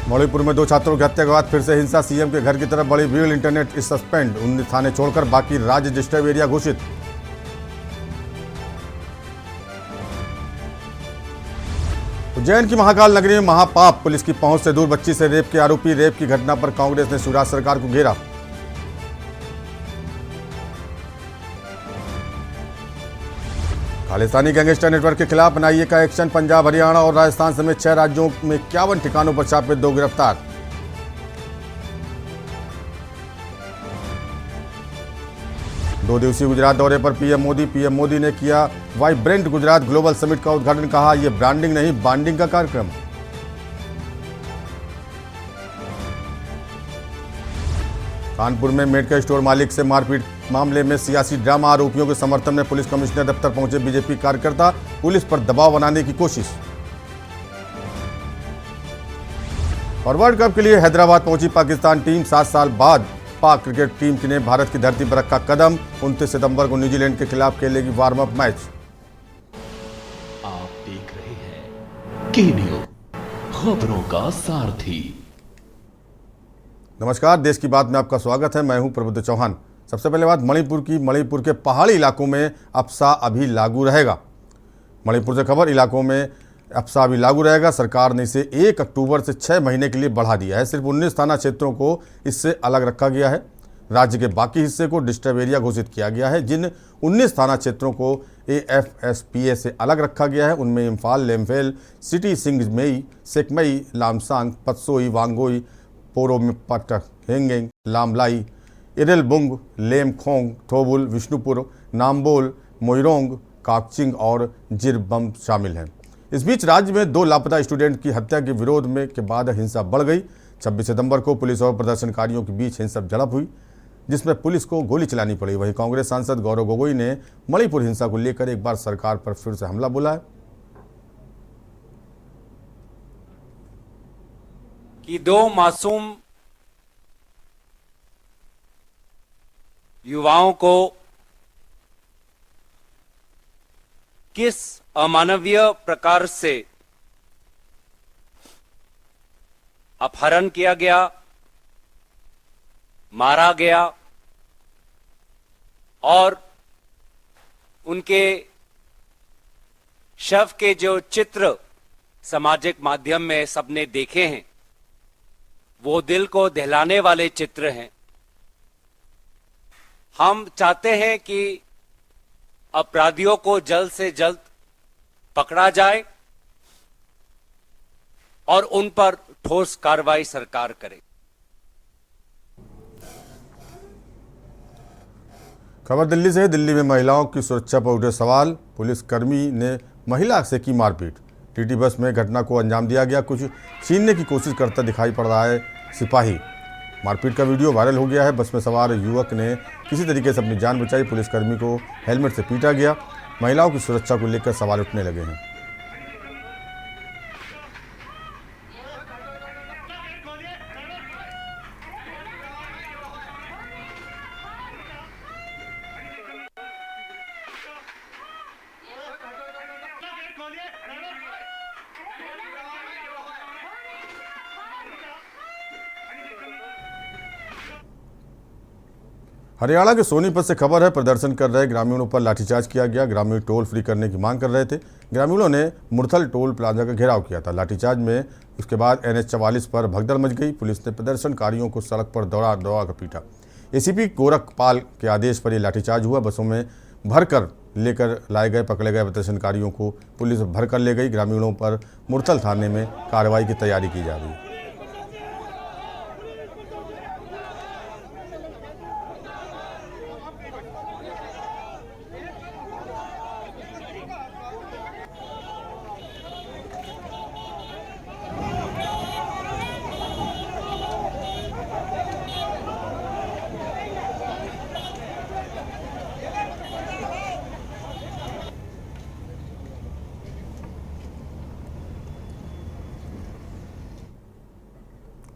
मणिपुर में 2 छात्रों की हत्या के बाद फिर से हिंसा, सीएम के घर की तरफ बढ़ी भीड़, इंटरनेट सस्पेंड, 19 थाने छोड़कर बाकी राज्य डिस्टर्ब एरिया घोषित। उज्जैन की महाकाल नगरी में महापाप, पुलिस की पहुंच से दूर बच्ची से रेप के आरोपी, रेप की घटना पर कांग्रेस ने शिवराज सरकार को घेरा। खालिस्तानी गैंगस्टर नेटवर्क के खिलाफ एनआईए का एक्शन, पंजाब, हरियाणा और राजस्थान समेत 6 राज्यों में 51 ठिकानों पर छापे, 2 गिरफ्तार। दो दिवसीय गुजरात दौरे पर पीएम मोदी ने किया वाइब्रेंट गुजरात ग्लोबल समिट का उद्घाटन, कहा यह ब्रांडिंग नहीं बॉन्डिंग का कार्यक्रम। कानपुर में मेडिकल स्टोर मालिक से मारपीट मामले में सियासी ड्रामा, आरोपियों के समर्थन में पुलिस कमिश्नर दफ्तर पहुंचे बीजेपी कार्यकर्ता, पुलिस पर दबाव बनाने की कोशिश। और वर्ल्ड कप के लिए हैदराबाद पहुंची पाकिस्तान टीम, 7 साल बाद पाक क्रिकेट टीम ने भारत की धरती पर रखा कदम, 29 सितंबर को न्यूजीलैंड के खिलाफ खेलेगी वार्म अप मैच। आप देख रहे हैं के न्यूज़, खबरों का सारथी। नमस्कार, देश की बात में आपका स्वागत है। मैं हूं प्रबुद्ध चौहान। सबसे पहले बात मणिपुर की। मणिपुर के पहाड़ी इलाकों में अप्सा अभी लागू रहेगा। मणिपुर से खबर, इलाकों में अप्सा अभी लागू रहेगा। सरकार ने इसे 1 अक्टूबर से 6 महीने के लिए बढ़ा दिया है। सिर्फ 19 थाना क्षेत्रों को इससे अलग रखा गया है। राज्य के बाकी हिस्से को डिस्टर्ब एरिया घोषित किया गया है। जिन 19 थाना क्षेत्रों को AFSPA से अलग रखा गया है उनमें इम्फाल, लेमफेल, सिटी, सिंगमई, सेकमई, लामसांग, पत्सोई, वांगोई, पोरोपटक, हेंगेंग, लामलाई, इरेलबुंग, लेमखोंग, थोबुल, विष्णुपुर, नाम्बोल, मोइरोंग, काकचिंग और जिरबम शामिल हैं। इस बीच राज्य में 2 लापता स्टूडेंट की हत्या के विरोध में के बाद हिंसा बढ़ गई। 26 सितंबर को पुलिस और प्रदर्शनकारियों के बीच हिंसक झड़प हुई, जिसमें पुलिस को गोली चलानी पड़ी। वहीं कांग्रेस सांसद गौरव गोगोई ने मणिपुर हिंसा को लेकर एक बार सरकार पर फिर से हमला बोला है कि 2 मासूम युवाओं को किस अमानवीय प्रकार से अपहरण किया गया, मारा गया और उनके शव के जो चित्र सामाजिक माध्यम में सबने देखे हैं, वो दिल को दहलाने वाले चित्र हैं। हम चाहते हैं कि अपराधियों को जल्द से जल्द पकड़ा जाए और उन पर ठोस कार्रवाई सरकार करे। खबर दिल्ली से है। दिल्ली में महिलाओं की सुरक्षा पर उठे सवाल, पुलिसकर्मी ने महिला से की मारपीट, टीटी बस में घटना को अंजाम दिया गया। कुछ छीनने की कोशिश करता दिखाई पड़ रहा है सिपाही। मारपीट का वीडियो वायरल हो गया है। बस में सवार युवक ने किसी तरीके से अपनी जान बचाई। पुलिसकर्मी को हेलमेट से पीटा गया। महिलाओं की सुरक्षा को लेकर सवाल उठने लगे हैं। हरियाणा के सोनीपत से खबर है। प्रदर्शन कर रहे ग्रामीणों पर लाठीचार्ज किया गया। ग्रामीण टोल फ्री करने की मांग कर रहे थे। ग्रामीणों ने मुरथल टोल प्लाजा का घेराव किया था। लाठीचार्ज में उसके बाद NH 44 पर भगदड़ मच गई। पुलिस ने प्रदर्शनकारियों को सड़क पर दौड़ा कर पीटा। ACP गोरखपाल के आदेश पर यह लाठीचार्ज हुआ। बसों में भरकर लेकर लाए गए पकड़े गए प्रदर्शनकारियों को पुलिस भरकर ले गई। ग्रामीणों पर मुरथल थाने में कार्रवाई की तैयारी की जा रही है।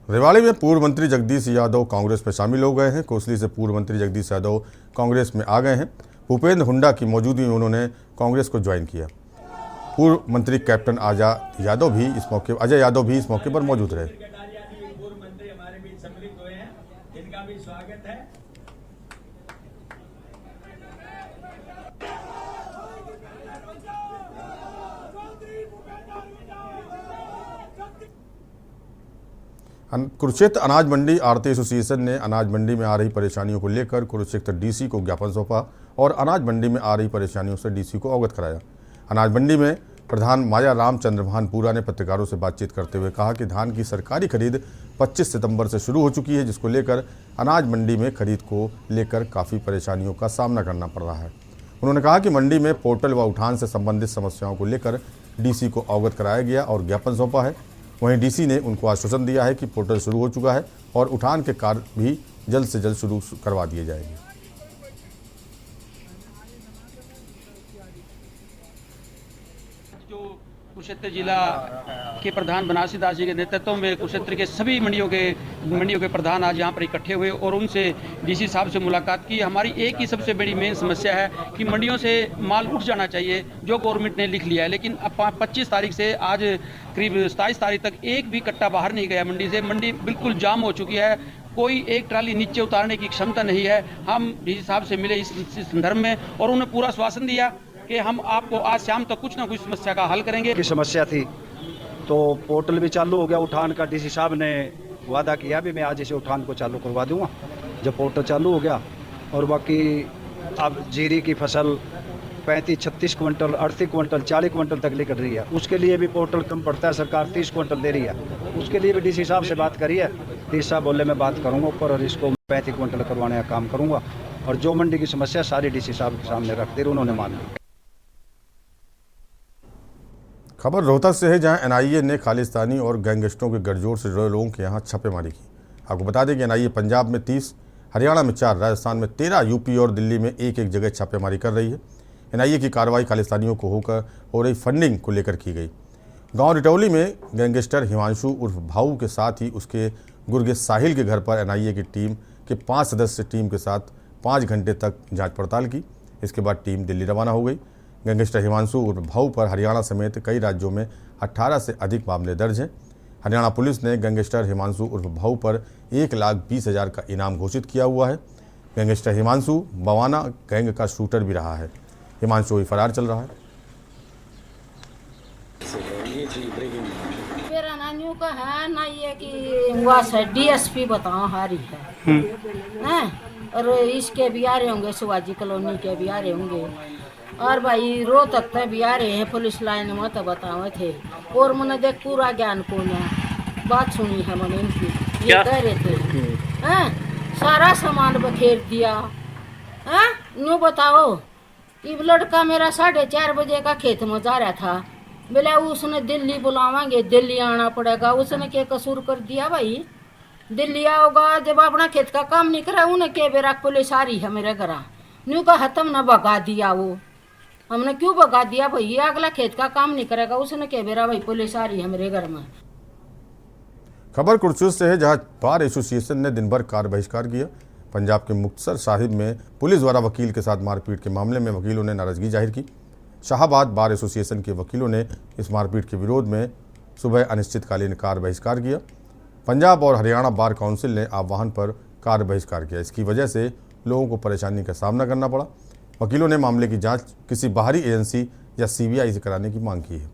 रेवाड़ी में पूर्व मंत्री जगदीश यादव कांग्रेस में शामिल हो गए हैं। कोसली से पूर्व मंत्री जगदीश यादव कांग्रेस में आ गए हैं। भूपेंद्र हुड्डा की मौजूदगी में उन्होंने कांग्रेस को ज्वाइन किया। पूर्व मंत्री कैप्टन अजय यादव भी इस मौके पर मौजूद रहे। मेरा भी स्वागत है। कुरुक्षेत्र अनाज मंडी आड़ती एसोसिएशन ने अनाज मंडी में आ रही परेशानियों को लेकर कुरुक्षेत्र डीसी को ज्ञापन सौंपा और अनाज मंडी में आ रही परेशानियों से डीसी को अवगत कराया। अनाज मंडी में प्रधान माया राम चंद्रभानपुरा ने पत्रकारों से बातचीत करते हुए कहा कि धान की सरकारी खरीद 25 सितंबर से शुरू हो चुकी है, जिसको लेकर अनाज मंडी में खरीद को लेकर काफ़ी परेशानियों का सामना करना पड़ रहा है। उन्होंने कहा कि मंडी में पोर्टल व उठान से संबंधित समस्याओं को लेकर डीसी को अवगत कराया गया और ज्ञापन सौंपा है। वहीं डीसी ने उनको आश्वासन दिया है कि पोर्टल शुरू हो चुका है और उठान के कार्य भी जल्द से जल्द शुरू करवा दिए जाएंगे। जो कुरुक्षेत्र जिला के प्रधान बनारसी दास जी के नेतृत्व में कुरुक्षेत्र के सभी मंडियों के प्रधान आज यहाँ पर इकट्ठे हुए और उनसे डीसी साहब से मुलाकात की। हमारी एक ही सबसे बड़ी मेन समस्या है कि मंडियों से माल उठ जाना चाहिए, जो गवर्नमेंट ने लिख लिया है, लेकिन अब 25 तारीख से आज करीब 27 तारीख तक एक भी कट्टा बाहर नहीं गया मंडी से। मंडी बिल्कुल जाम हो चुकी है, कोई एक ट्राली नीचे उतारने की क्षमता नहीं है। हम डीसी साहब से मिले इस संदर्भ में और उन्होंने पूरा आश्वासन दिया कि हम आपको आज शाम तक कुछ ना कुछ समस्या का हल करेंगे। की समस्या थी तो पोर्टल भी चालू हो गया उठान का। डीसी साहब ने वादा किया भी मैं आज इसे उठान को चालू करवा दूंगा जब पोर्टल चालू हो गया। और बाकी अब जीरी की फसल 35-36 क्विंटल 38 क्विंटल 40 क्विंटल तक निकल रही है, उसके लिए भी पोर्टल कम पड़ता है, सरकार 30 क्विंटल दे रही है, उसके लिए भी डीसी साहब से बात करी है। डीसी साहब बोले मैं बात करूँगा ऊपर और इसको 35 क्विंटल करवाने का काम करूँगा। और जो मंडी की समस्या सारी डीसी साहब के सामने रख दी, उन्होंने मान ली। खबर रोहतक से है, जहां एनआईए ने खालिस्तानी और गैंगस्टरों के गठजोड़ से जुड़े लोगों के यहां छापेमारी की। आपको बता दें कि एनआईए पंजाब में 30, हरियाणा में 4, राजस्थान में 13, यूपी और दिल्ली में एक जगह छापेमारी कर रही है। एनआईए की कार्रवाई खालिस्तानियों को हो रही फंडिंग को लेकर की गई। गांव रिटौली में गैंगस्टर हिमांशु उर्फ भाऊ के साथ ही उसके गुर्गे साहिल के घर पर एनआईए की टीम के 5 सदस्य टीम के साथ 5 घंटे तक जाँच पड़ताल की। इसके बाद टीम दिल्ली रवाना हो गई। गैंगस्टर हिमांशु उर्फ भाऊ पर हरियाणा समेत कई राज्यों में 18 से अधिक मामले दर्ज हैं। हरियाणा पुलिस ने गैंगस्टर हिमांशु उर्फ भाऊ पर 1,20,000 का इनाम घोषित किया हुआ है। गैंगस्टर हिमांशु बवाना गैंग का शूटर भी रहा है। हिमांशु ही फरार चल रहा है। मेरा नानियों का है ना ये कि वास है डीएसपी बताओ हारी है हैं? और इसके भी आ रहे होंगे, शिवाजी कॉलोनी के भी आ रहे होंगे, और भाई रोहतक तक भी आ रहे हैं पुलिस लाइन में, तो बताओ थे। और मैंने देख पूरा ज्ञान को बात सुनी है मैंने इनकी, ये कह रहे थे हैं सारा सामान बखेर दिया हैं। यूँ बताओ कि लड़का मेरा 4:30 बजे का खेत में जा रहा था, बोले उसने दिल्ली बुलावांगे, दिल्ली आना पड़ेगा। उसने क्या कसूर कर दिया भाई? दिल्ली आओगा जब अपना खेत का काम नहीं करा, उन्हें के बेरा पुलिस आ रही है मेरे घर, न्यू का हतम न भगा दिया। वो हमने क्यों भगा दिया भाई? अगला खेत का काम नहीं करेगा, उसने के बेरा भाई पुलिस आ रही है मेरे घर में। खबर कुरुक्षेत्र से है, जहां बार एसोसिएशन ने दिन भर कार बहिष्कार किया। पंजाब के मुक्तसर साहिब में पुलिस द्वारा वकील के साथ मारपीट के मामले में वकीलों ने नाराजगी जाहिर की। शाहबाद बार एसोसिएशन के वकीलों ने इस मारपीट के विरोध में सुबह अनिश्चितकालीन कार बहिष्कार किया। पंजाब और हरियाणा बार काउंसिल ने आह्वान पर कार बहिष्कार किया। इसकी वजह से लोगों को परेशानी का सामना करना पड़ा। वकीलों ने मामले की जांच किसी बाहरी एजेंसी या सीबीआई से कराने की मांग की है।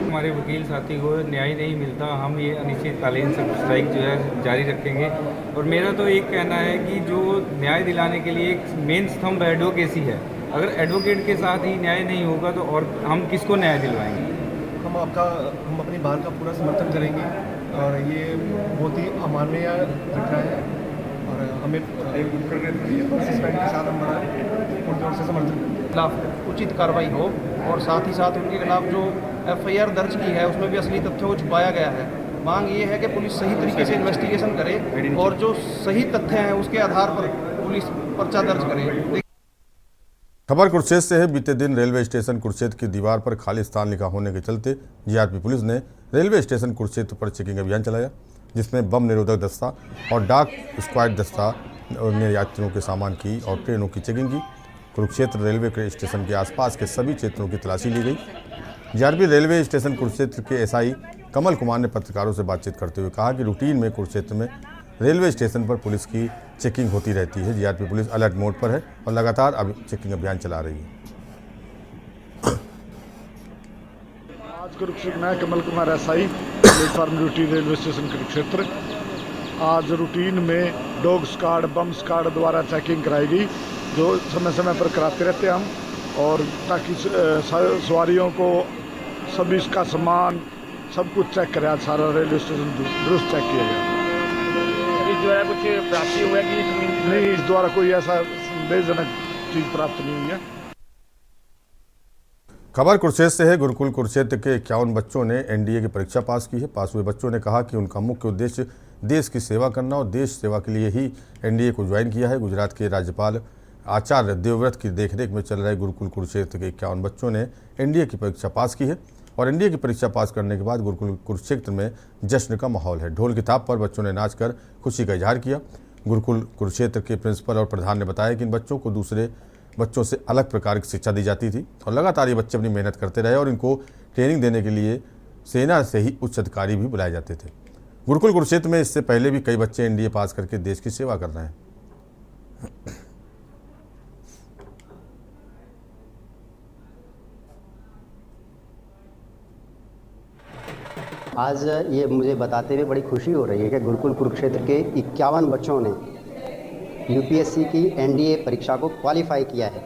हमारे वकील साथी को न्याय नहीं मिलता, हम ये अनिश्चितकालीन स्ट्राइक जो है जारी रखेंगे। और मेरा तो एक कहना है कि जो न्याय दिलाने के लिए एक मेन स्तंभ एडवोकेसी है, अगर एडवोकेट के साथ ही न्याय नहीं होगा तो और हम किसको न्याय दिलवाएंगे? हम अपनी बात का पूरा समर्थन करेंगे और ये बहुत ही अमानवीय घटना है और हमें सस्पेंड के साथ हम बड़ा पूरी ओर से समर्थन खिलाफ उचित कार्रवाई हो और साथ ही साथ उनके खिलाफ जो एफआईआर दर्ज की है उसमें भी असली तथ्यों को छुपाया गया है। मांग ये है कि पुलिस सही तरीके से इन्वेस्टिगेशन करे और जो सही तथ्य हैं उसके आधार पर पुलिस पर्चा दर्ज करे। खबर कुरुक्षेत्र से है। बीते दिन रेलवे स्टेशन कुरुक्षेत्र की दीवार पर खालिस्तान लिखा होने के चलते जीआरपी पुलिस ने रेलवे स्टेशन कुरुक्षेत्र पर चेकिंग अभियान चलाया, जिसमें बम निरोधक दस्ता और डाक स्क्वाड दस्ता ने यात्रियों के सामान की और ट्रेनों की चेकिंग की। कुरुक्षेत्र रेलवे के स्टेशन के आसपास के सभी क्षेत्रों की तलाशी ली गई। जीआरपी रेलवे स्टेशन कुरुक्षेत्र के एसआई कमल कुमार ने पत्रकारों से बातचीत करते हुए कहा कि रूटीन में कुरुक्षेत्र में रेलवे स्टेशन पर पुलिस की चेकिंग होती रहती है। जीआरपी पुलिस अलर्ट मोड पर है और लगातार चेकिंग अभियान चला रही है। आज कुरुक्षेत्र में Kamal Kumar SI platform duty railway station Kurukshetra. आज रूटीन में डॉग स्क्वाड बम स्क्वाड द्वारा चेकिंग कराई गई, जो समय समय पर कराते रहते हैं हम, और ताकि सवारियों को सभी का सामान सब कुछ चेक करें। सारा रेलवे स्टेशन दुरुस्त चेक किया गया। इस द्वारा कुछ प्राप्ति हुआ कि नहीं, इस द्वारा कोई ऐसा संदेहजनक चीज प्राप्त नहीं हुई है। खबर कुरुक्षेत्र से है। गुरुकुल कुरुक्षेत्र के 51 बच्चों ने एनडीए की परीक्षा पास की है। पास हुए बच्चों ने कहा कि उनका मुख्य उद्देश्य देश की सेवा करना और देश सेवा के लिए ही एनडीए को ज्वाइन किया है। गुजरात के राज्यपाल आचार्य देवव्रत की देखरेख में चल रहे गुरुकुल कुरुक्षेत्र के 51 बच्चों ने एनडीए की परीक्षा पास की है और एनडीए की परीक्षा पास करने के बाद गुरुकुल कुरुक्षेत्र में जश्न का माहौल है। ढोल की थाप पर बच्चों ने नाचकर खुशी का इजहार किया। गुरुकुल कुरुक्षेत्र के प्रिंसिपल और प्रधान ने बताया कि इन बच्चों को दूसरे बच्चों से अलग प्रकार की शिक्षा दी जाती थी और लगातार ये बच्चे अपनी मेहनत करते रहे और इनको ट्रेनिंग देने के लिए सेना से ही उच्च अधिकारी भी बुलाए जाते थे। गुरुकुल कुरुक्षेत्र में इससे पहले भी कई बच्चे एनडीए पास करके देश की सेवा कर रहे हैं। आज ये मुझे बताते हुए बड़ी खुशी हो रही है कि गुरुकुल कुरुक्षेत्र के 51 बच्चों ने यूपीएससी की एनडीए परीक्षा को क्वालिफाई किया है।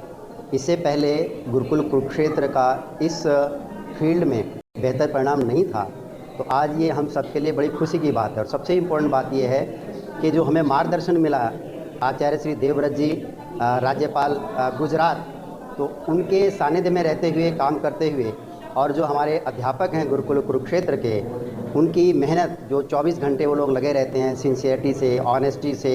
इससे पहले गुरुकुल कुरुक्षेत्र का इस फील्ड में बेहतर परिणाम नहीं था, तो आज ये हम सबके लिए बड़ी खुशी की बात है। और सबसे इम्पोर्टेंट बात ये है कि जो हमें मार्गदर्शन मिला आचार्य श्री देवव्रत जी, राज्यपाल गुजरात, तो उनके सानिध्य में रहते हुए, काम करते हुए, और जो हमारे अध्यापक हैं गुरुकुल कुरुक्षेत्र के, उनकी मेहनत, जो 24 घंटे वो लोग लगे रहते हैं सिंसियरिटी से, ऑनेस्टी से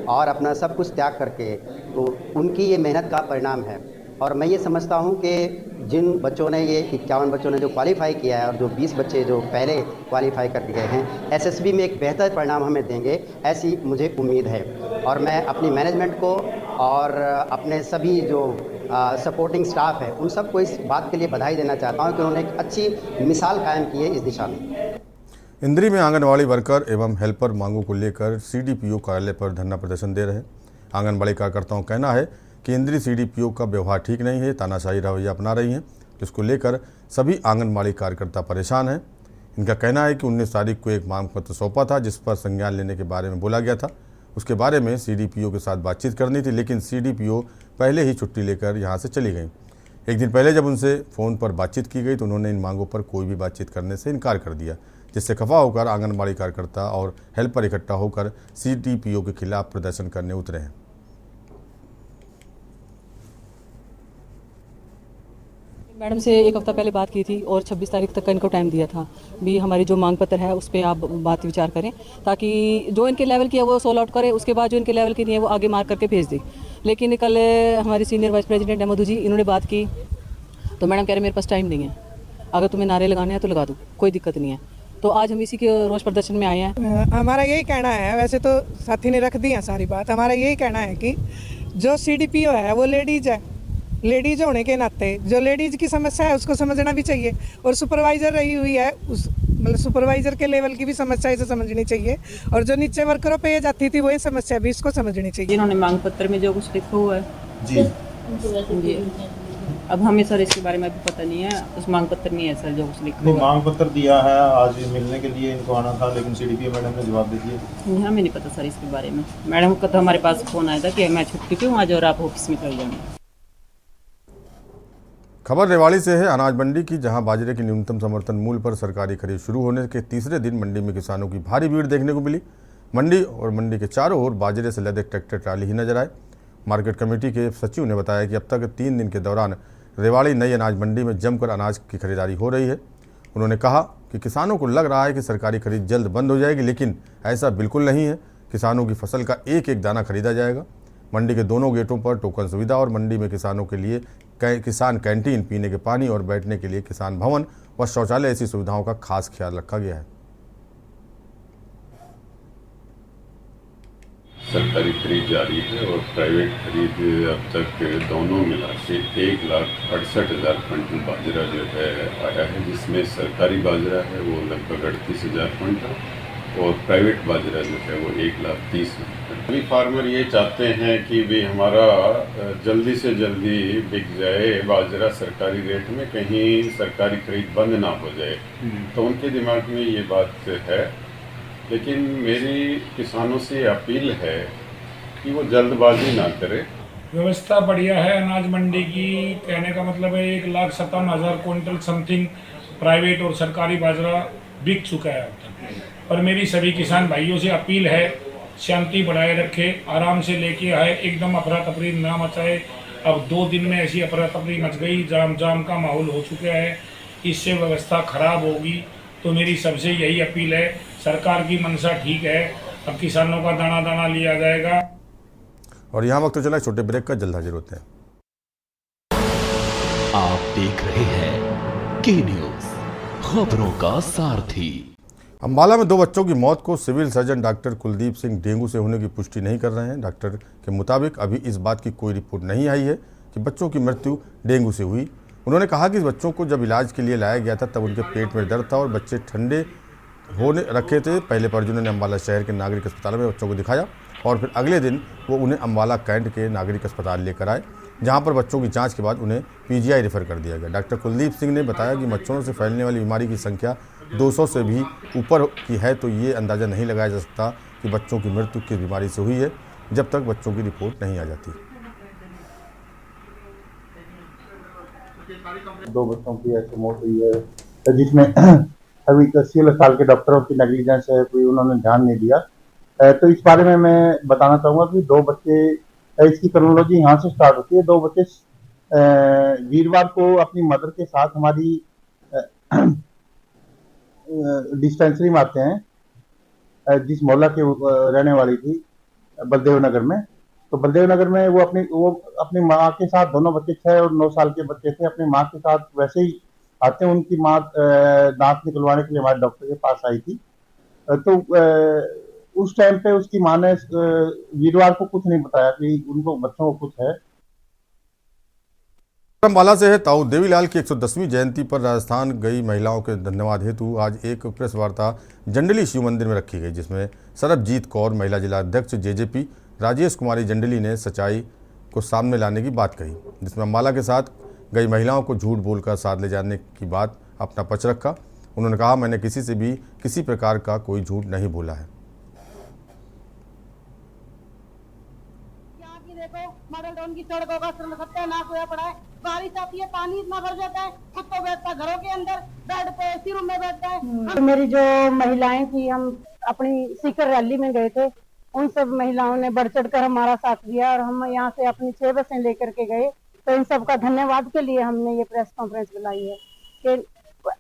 और अपना सब कुछ त्याग करके, तो उनकी ये मेहनत का परिणाम है। और मैं ये समझता हूँ कि जिन बच्चों ने, ये 51 बच्चों ने जो क्वालिफ़ाई किया है और जो 20 बच्चे जो पहले क्वालिफ़ाई कर गए हैं, एसएसबी में एक बेहतर परिणाम हमें देंगे, ऐसी मुझे उम्मीद है। और मैं अपनी मैनेजमेंट को और अपने सभी जो सपोर्टिंग स्टाफ है, उन सबको इस बात के लिए बधाई देना चाहता हूँ कि उन्होंने एक अच्छी मिसाल कायम की है इस दिशा में। इंद्री में आंगनबाड़ी वर्कर एवं हेल्पर मांगों को लेकर सीडीपीओ कार्यालय पर धरना प्रदर्शन दे रहे हैं। आंगनबाड़ी कार्यकर्ताओं का कहना है कि इंद्री सीडीपीओ का व्यवहार ठीक नहीं है, तानाशाही रवैया अपना रही हैं, जिसको लेकर सभी आंगनबाड़ी कार्यकर्ता परेशान हैं। इनका कहना है कि 19 तारीख को एक मांग पत्र सौंपा था, जिस पर संज्ञान लेने के बारे में बोला गया था। उसके बारे में सीडीपीओ के साथ बातचीत करनी थी, लेकिन सीडीपीओ पहले ही छुट्टी लेकर यहाँ से चली गई। एक दिन पहले जब उनसे फ़ोन पर बातचीत की गई तो उन्होंने इन मांगों पर कोई भी बातचीत करने से इनकार कर दिया, जिससे खफा होकर आंगनबाड़ी कार्यकर्ता और हेल्पर इकट्ठा होकर सीडीपीओ के खिलाफ प्रदर्शन करने उतरे हैं। मैडम से एक हफ्ता पहले बात की थी और 26 तारीख तक का इनको टाइम दिया था भी हमारी जो मांग पत्र है उस पर आप बात विचार करें, ताकि जो इनके लेवल की है वो सोल्व आउट करें, उसके बाद जो इनके लेवल की नहीं है वो आगे मार्क करके भेज दे। लेकिन कल हमारी सीनियर वाइस प्रेसिडेंट है मधु जी, इन्होंने बात की तो मैडम कह रहे मेरे पास टाइम नहीं है, अगर तुम्हें नारे लगाने हैं तो लगा दो, कोई दिक्कत नहीं है। तो आज हम इसी के रोष प्रदर्शन में आए हैं। हमारा यही कहना है, वैसे तो साथी ने रख दी है सारी बात, हमारा यही कहना है कि जो सीडीपीओ है वो लेडीज है, लेडीज होने के नाते जो लेडीज की समस्या है उसको समझना भी चाहिए, और सुपरवाइजर रही हुई है उस मतलब सुपरवाइजर के लेवल की भी समस्या इसे समझनी चाहिए, और जो नीचे वर्करों पे ये जाती थी वही समस्या भी इसको समझनी चाहिए। इन्होंने मांग पत्र में जो कुछ लिखा हुआ है जी, अब हमें सर इसके बारे में अभी पता नहीं है, उस मांग पत्र में है सर जो कुछ लिखा हुआ है। मांग पत्र दिया है, आज मिलने के लिए इनको आना था, लेकिन सीडीपीओ मैडम ने जवाब दे दिया। हमें नहीं पता सर इसके बारे में। मैडम का तो हमारे पास फोन आया था कि मैं छुट्टी पे हूँ आज और आप ऑफिस में चल जाएंगे। खबर रेवाड़ी से है, अनाज मंडी की, जहां बाजरे की न्यूनतम समर्थन मूल्य पर सरकारी खरीद शुरू होने के तीसरे दिन मंडी में किसानों की भारी भीड़ देखने को मिली। मंडी और मंडी के चारों ओर बाजरे से लदे ट्रैक्टर ट्राली ही नजर आए। मार्केट कमेटी के सचिव ने बताया कि अब तक 3 दिन के दौरान रेवाड़ी नई अनाज मंडी में जमकर अनाज की खरीदारी हो रही है। उन्होंने कहा कि किसानों को लग रहा है कि सरकारी खरीद जल्द बंद हो जाएगी, लेकिन ऐसा बिल्कुल नहीं है। किसानों की फसल का एक एक दाना खरीदा जाएगा। मंडी के दोनों गेटों पर टोकन सुविधा और मंडी में किसानों के लिए किसान कैंटीन, पीने के पानी और बैठने के लिए किसान भवन व शौचालय, ऐसी सुविधाओं का खास ख्याल रखा गया है। सरकारी खरीद जारी है और प्राइवेट खरीद अब तक दोनों मिला के 1,68,000 क्विंटल बाजरा जो है आया है, जिसमें सरकारी बाजरा है वो लगभग 38,000 क्विंटल और प्राइवेट बाजरा जो है वो 1,30,000। सभी फार्मर ये चाहते हैं कि भी हमारा जल्दी से जल्दी बिक जाए बाजरा सरकारी रेट में, कहीं सरकारी खरीद बंद ना हो जाए, तो उनके दिमाग में ये बात है। लेकिन मेरी किसानों से अपील है कि वो जल्दबाजी ना करें। व्यवस्था बढ़िया है अनाज मंडी की, कहने का मतलब है 1,57,000 क्विंटल समथिंग प्राइवेट और सरकारी बाजरा बिक चुका है अब तक। और मेरी सभी किसान भाइयों से अपील है, शांति बनाए रखे, आराम से लेके आए, एकदम अफरा तफरी ना मचाए। अब 2 दिन में ऐसी अफरा तफरी मच गई, जाम का माहौल हो चुका है, इससे व्यवस्था खराब होगी। तो मेरी सबसे यही अपील है, सरकार की मंशा ठीक है, अब किसानों का दाना दाना लिया जाएगा। और यहाँ वक्त तो चला छोटे ब्रेक का, जल्द हाजिर होते हैं। आप देख रहे हैं के न्यूज, खबरों का सारथी। अम्बाला में 2 बच्चों की मौत को civil surgeon doctor Kuldeep Singh dengue से होने की पुष्टि नहीं कर रहे हैं। डॉक्टर के मुताबिक अभी इस बात की कोई रिपोर्ट नहीं आई है कि बच्चों की मृत्यु डेंगू से हुई। उन्होंने कहा कि बच्चों को जब इलाज के लिए लाया गया था तब उनके पेट में दर्द था और बच्चे ठंडे होने रखे थे। पहले परिजनों ने अम्बाला शहर के नागरिक अस्पताल में बच्चों को दिखाया और फिर अगले दिन वो उन्हें अम्बाला कैंट के नागरिक अस्पताल लेकर आए, जहां पर बच्चों की जांच के बाद उन्हें पीजीआई रेफर कर दिया गया। डॉक्टर कुलदीप सिंह ने बताया कि मच्छरों से फैलने वाली बीमारी की संख्या 200 से भी ऊपर की है, तो ये अंदाज़ा नहीं लगाया जा सकता कि बच्चों की मृत्यु किस बीमारी से हुई है जब तक बच्चों की रिपोर्ट नहीं आ जाती। 2 बच्चों की ऐसी मौत हुई है जिसमें अभी 80 साल के डॉक्टरों की नेग्लिजेंस है, कोई उन्होंने ध्यान नहीं दिया। तो इस बारे में मैं बताना चाहूँगा कि 2 बच्चे, इसकी क्रोनोलॉजी यहाँ से स्टार्ट होती है। 2 बच्चे वीरवार को अपनी मदर के साथ हमारी डिस्पेंसरी में आते हैं, जिस मोहल्ला के रहने वाली थी बलदेव नगर में। तो बलदेव नगर में वो अपनी माँ के साथ, दोनों बच्चे 6 और 9 साल के बच्चे थे, अपनी माँ के साथ वैसे ही आते हैं। उनकी माँ दांत निकलवाने के लिए हमारे डॉक्टर के पास आई थी। तो उस टाइम पे उसकी माँ ने वीरवार को कुछ नहीं बताया कि उनको बच्चों को कुछ है। अम्बाला से है ताऊ देवीलाल की 110वीं जयंती पर राजस्थान गई महिलाओं के धन्यवाद हेतु आज एक प्रेस वार्ता जंडली शिव मंदिर में रखी गई, जिसमें सरबजीत कौर, महिला जिला अध्यक्ष जेजेपी राजेश कुमारी जंडली ने सच्चाई को सामने लाने की बात कही, जिसमें अम्बाला के साथ गई महिलाओं को झूठ बोलकर साथ ले जाने की बात अपना पक्ष रखा। उन्होंने कहा, मैंने किसी से भी किसी प्रकार का कोई झूठ नहीं बोला है। मॉडल टाउन की सड़कों का सत्यानाश हुआ पड़ा है। बारिश आती है, पानी इतना भर जाता है, खुद तो बैठता है घरों के अंदर, बेड पे एसी रूम में बैठता है। तो मेरी जो महिलाएं थी, हम अपनी सीकर रैली में गए थे, उन सब महिलाओं ने बढ़ चढ़ कर हमारा साथ दिया और हम यहाँ से अपनी 6 बसें लेकर के गए। तो इन सब का धन्यवाद के लिए हमने ये प्रेस कॉन्फ्रेंस बुलाई है कि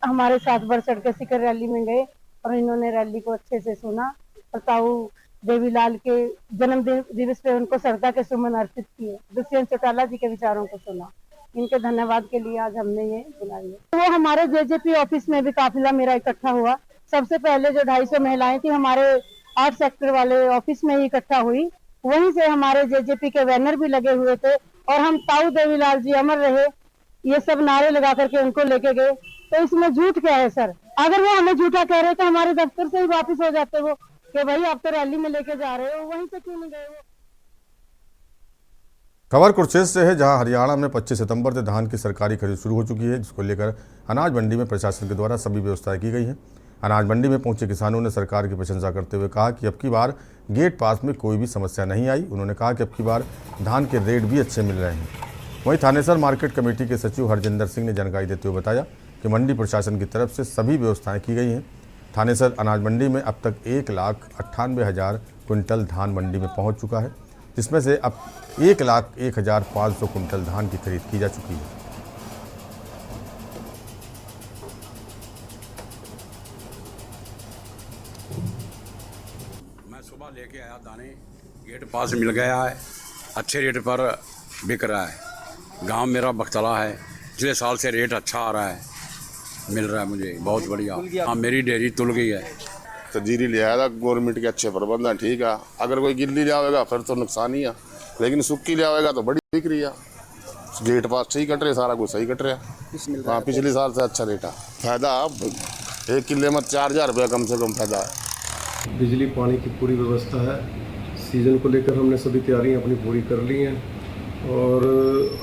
हमारे साथ बढ़ चढ़ के सीकर रैली में गए और इन्होंने रैली को अच्छे से सुना और ताऊ देवीलाल के जन्म दिवस पे उनको श्रद्धा के सुमन अर्पित किए। दुष्यंत चौटाला जी के विचारों को सुना। इनके धन्यवाद के लिए आज हमने ये बुलाई है। वो हमारे जेजेपी ऑफिस में भी काफिला मेरा इकट्ठा हुआ। सबसे पहले जो 250 महिलाएं थी हमारे 8 सेक्टर वाले ऑफिस में ही इकट्ठा हुई। वहीं से हमारे जेजेपी के बैनर भी लगे हुए थे और हम ताऊ देवीलाल जी अमर रहे, ये सब नारे लगा करके उनको लेके गए। तो इसमें झूठ क्या है सर? अगर वो हमें झूठा कह रहे तो हमारे दफ्तर से ही वापिस हो जाते वो कि भाई आप तो रैली में लेके जा रहे हो, वहीं से क्यों नहीं गए वो। खबर कुरुक्षेत्र से है, जहां हरियाणा में 25 सितंबर से धान की सरकारी खरीद शुरू हो चुकी है, जिसको लेकर अनाज मंडी में प्रशासन के द्वारा सभी व्यवस्थाएं की गई हैं। अनाज मंडी में पहुंचे किसानों ने सरकार की प्रशंसा करते हुए कहा कि अब की बार गेट पास में कोई भी समस्या नहीं आई। उन्होंने कहा कि अब की बार धान के रेट भी अच्छे मिल रहे हैं। वहीं थानेसर मार्केट कमेटी के सचिव हरजिंदर सिंह ने जानकारी देते हुए बताया कि मंडी प्रशासन की तरफ से सभी व्यवस्थाएं की गई हैं। थानेसर अनाज मंडी में अब तक 1,98,000 क्विंटल धान मंडी में पहुंच चुका है, जिसमें से अब 1,01,500 क्विंटल धान की खरीद की जा चुकी है। मैं सुबह लेके आया दाने, गेट पास मिल गया है, अच्छे रेट पर बिक रहा है। गांव मेरा बख्तला है, पिछले साल से रेट अच्छा आ रहा है, मिल रहा है मुझे बहुत बढ़िया। हाँ, मेरी डेयरी तुल गई है। तो जीरी ले आया था। गवर्नमेंट के अच्छे प्रबंध हैं, ठीक है। अगर कोई गिल्ली ले आएगा फिर तो नुकसान ही है, लेकिन सूखी ले आएगा तो बड़ी बिक रही है। गेट पास सही कट रहे, सारा कुछ सही कट रहा है। हाँ, पिछले साल से अच्छा रेट है। फायदा 1 किले में 4000 रुपया कम से कम फायदा है। बिजली पानी की पूरी व्यवस्था है। सीज़न को लेकर हमने सभी तैयारियां अपनी पूरी कर ली हैं और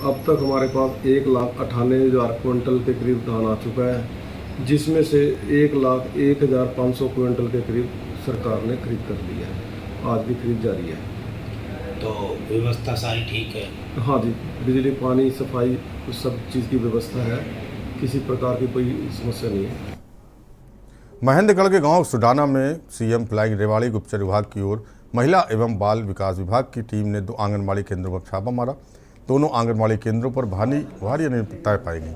अब तक हमारे पास 1,98,000 क्विंटल के करीब धान आ चुका है, जिसमें से 1,01,500 क्विंटल के करीब सरकार ने खरीद कर लिया है। आज भी खरीद जारी है। तो व्यवस्था सारी ठीक है? हाँ जी, बिजली पानी सफाई सब चीज़ की व्यवस्था है, किसी प्रकार की कोई समस्या नहीं है। महेंद्रगढ़ के गांव सुडाना में सीएम फ्लाइंग रेवाड़ी गुप्तचर विभाग की ओर महिला एवं बाल विकास विभाग की टीम ने 2 आंगनबाड़ी केंद्रों पर छापा मारा। दोनों आंगनबाड़ी केंद्रों पर भारी अनियमितताएं पाई गई।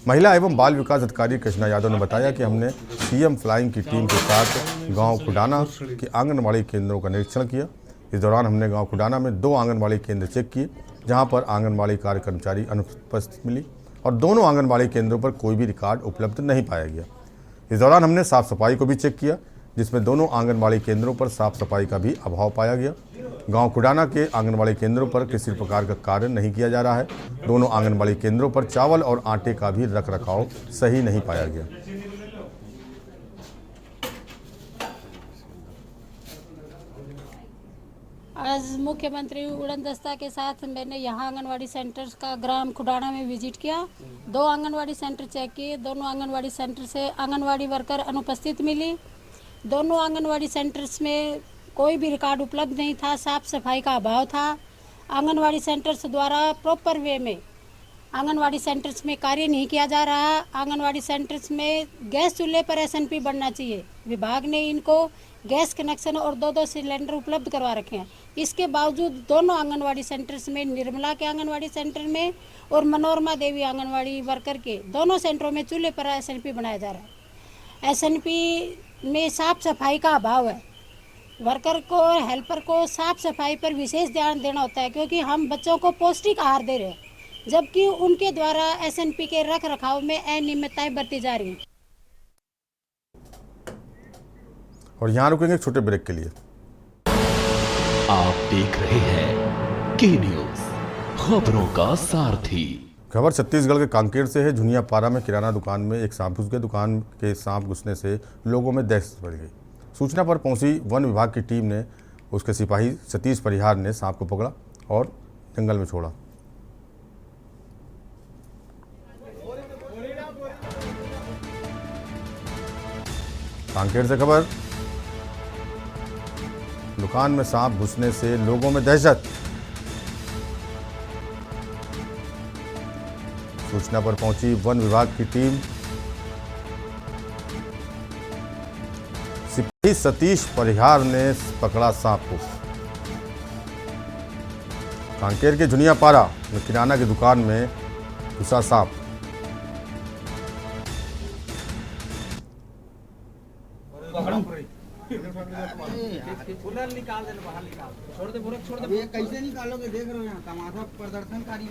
महिला एवं बाल विकास अधिकारी कृष्णा यादव ने बताया कि हमने सीएम फ्लाइंग की टीम के साथ गांव खुडाना के आंगनबाड़ी केंद्रों का निरीक्षण किया। इस दौरान हमने गांव खुडाना में 2 आंगनबाड़ी केंद्र चेक किए, जहां पर आंगनबाड़ी कार्य कर्मचारी अनुपस्थित मिली और दोनों आंगनबाड़ी केंद्रों पर कोई भी रिकॉर्ड उपलब्ध नहीं पाया गया। इस दौरान हमने साफ सफाई को भी चेक किया, जिसमें दोनों आंगनबाड़ी केंद्रों पर साफ सफाई का भी अभाव पाया गया। गांव खुडाना के आंगनबाड़ी केंद्रों पर किसी प्रकार का कार्य नहीं किया जा रहा है। दोनों आंगनबाड़ी केंद्रों पर चावल और आटे का भी रखरखाव सही नहीं पाया गया। आज मुख्यमंत्री उड़न दस्ता के साथ मैंने यहाँ आंगनवाड़ी सेंटर्स का ग्राम खुडाना में विजिट किया। 2 आंगनवाड़ी सेंटर चेक किए। दोनों आंगनवाड़ी सेंटर से आंगनवाड़ी वर्कर अनुपस्थित मिली। दोनों आंगनवाड़ी सेंटर्स में कोई भी रिकॉर्ड उपलब्ध नहीं था, साफ सफाई का अभाव था। आंगनवाड़ी सेंटर्स द्वारा प्रॉपर वे में आंगनवाड़ी सेंटर्स में कार्य नहीं किया जा रहा। आंगनवाड़ी सेंटर्स में गैस चूल्हे पर एसएनपी बढ़ना चाहिए। विभाग ने इनको गैस कनेक्शन और 2-2 सिलेंडर उपलब्ध करवा रखे हैं। इसके बावजूद दोनों आंगनवाड़ी सेंटर्स में, निर्मला के आंगनवाड़ी सेंटर में और मनोरमा देवी आंगनवाड़ी वर्कर के दोनों सेंटरों में चूल्हे पर एसएनपी बनाया जा रहा है। एसएनपी में साफ सफाई का अभाव है। वर्कर को, हेल्पर को साफ सफाई पर विशेष ध्यान देना होता है, क्योंकि हम बच्चों को पौष्टिक आहार दे रहे हैं, जबकि उनके द्वारा एसएनपी के रख रखाव में अनियमितताएं बरती जा रही हैं। और यहाँ रुकेंगे एक छोटे ब्रेक के लिए। आप देख रहे हैं के न्यूज, खबरों का सारथी। खबर छत्तीसगढ़ के कांकेर से है। झुनियापारा में किराना दुकान में एक सांप घुस गया। दुकान के सांप घुसने से लोगों में दहशत बढ़ गई। सूचना पर पहुंची वन विभाग की टीम ने, उसके सिपाही सतीश परिहार ने सांप को पकड़ा और जंगल में छोड़ा। कांकेर से खबर, दुकान में सांप घुसने से लोगों में दहशत। सूचना पर पहुंची वन विभाग की टीम, सिपाही सतीश परिहार ने पकड़ा सांप को। कांकेर के झुनियापारा में किराना की दुकान में घुसा सांप। निकाल दे, बाहर निकाल, छोड़ दे, छोड़ दे। ये कैसे निकालोगे? देख रहे हो यहाँ तमाशा प्रदर्शनकारी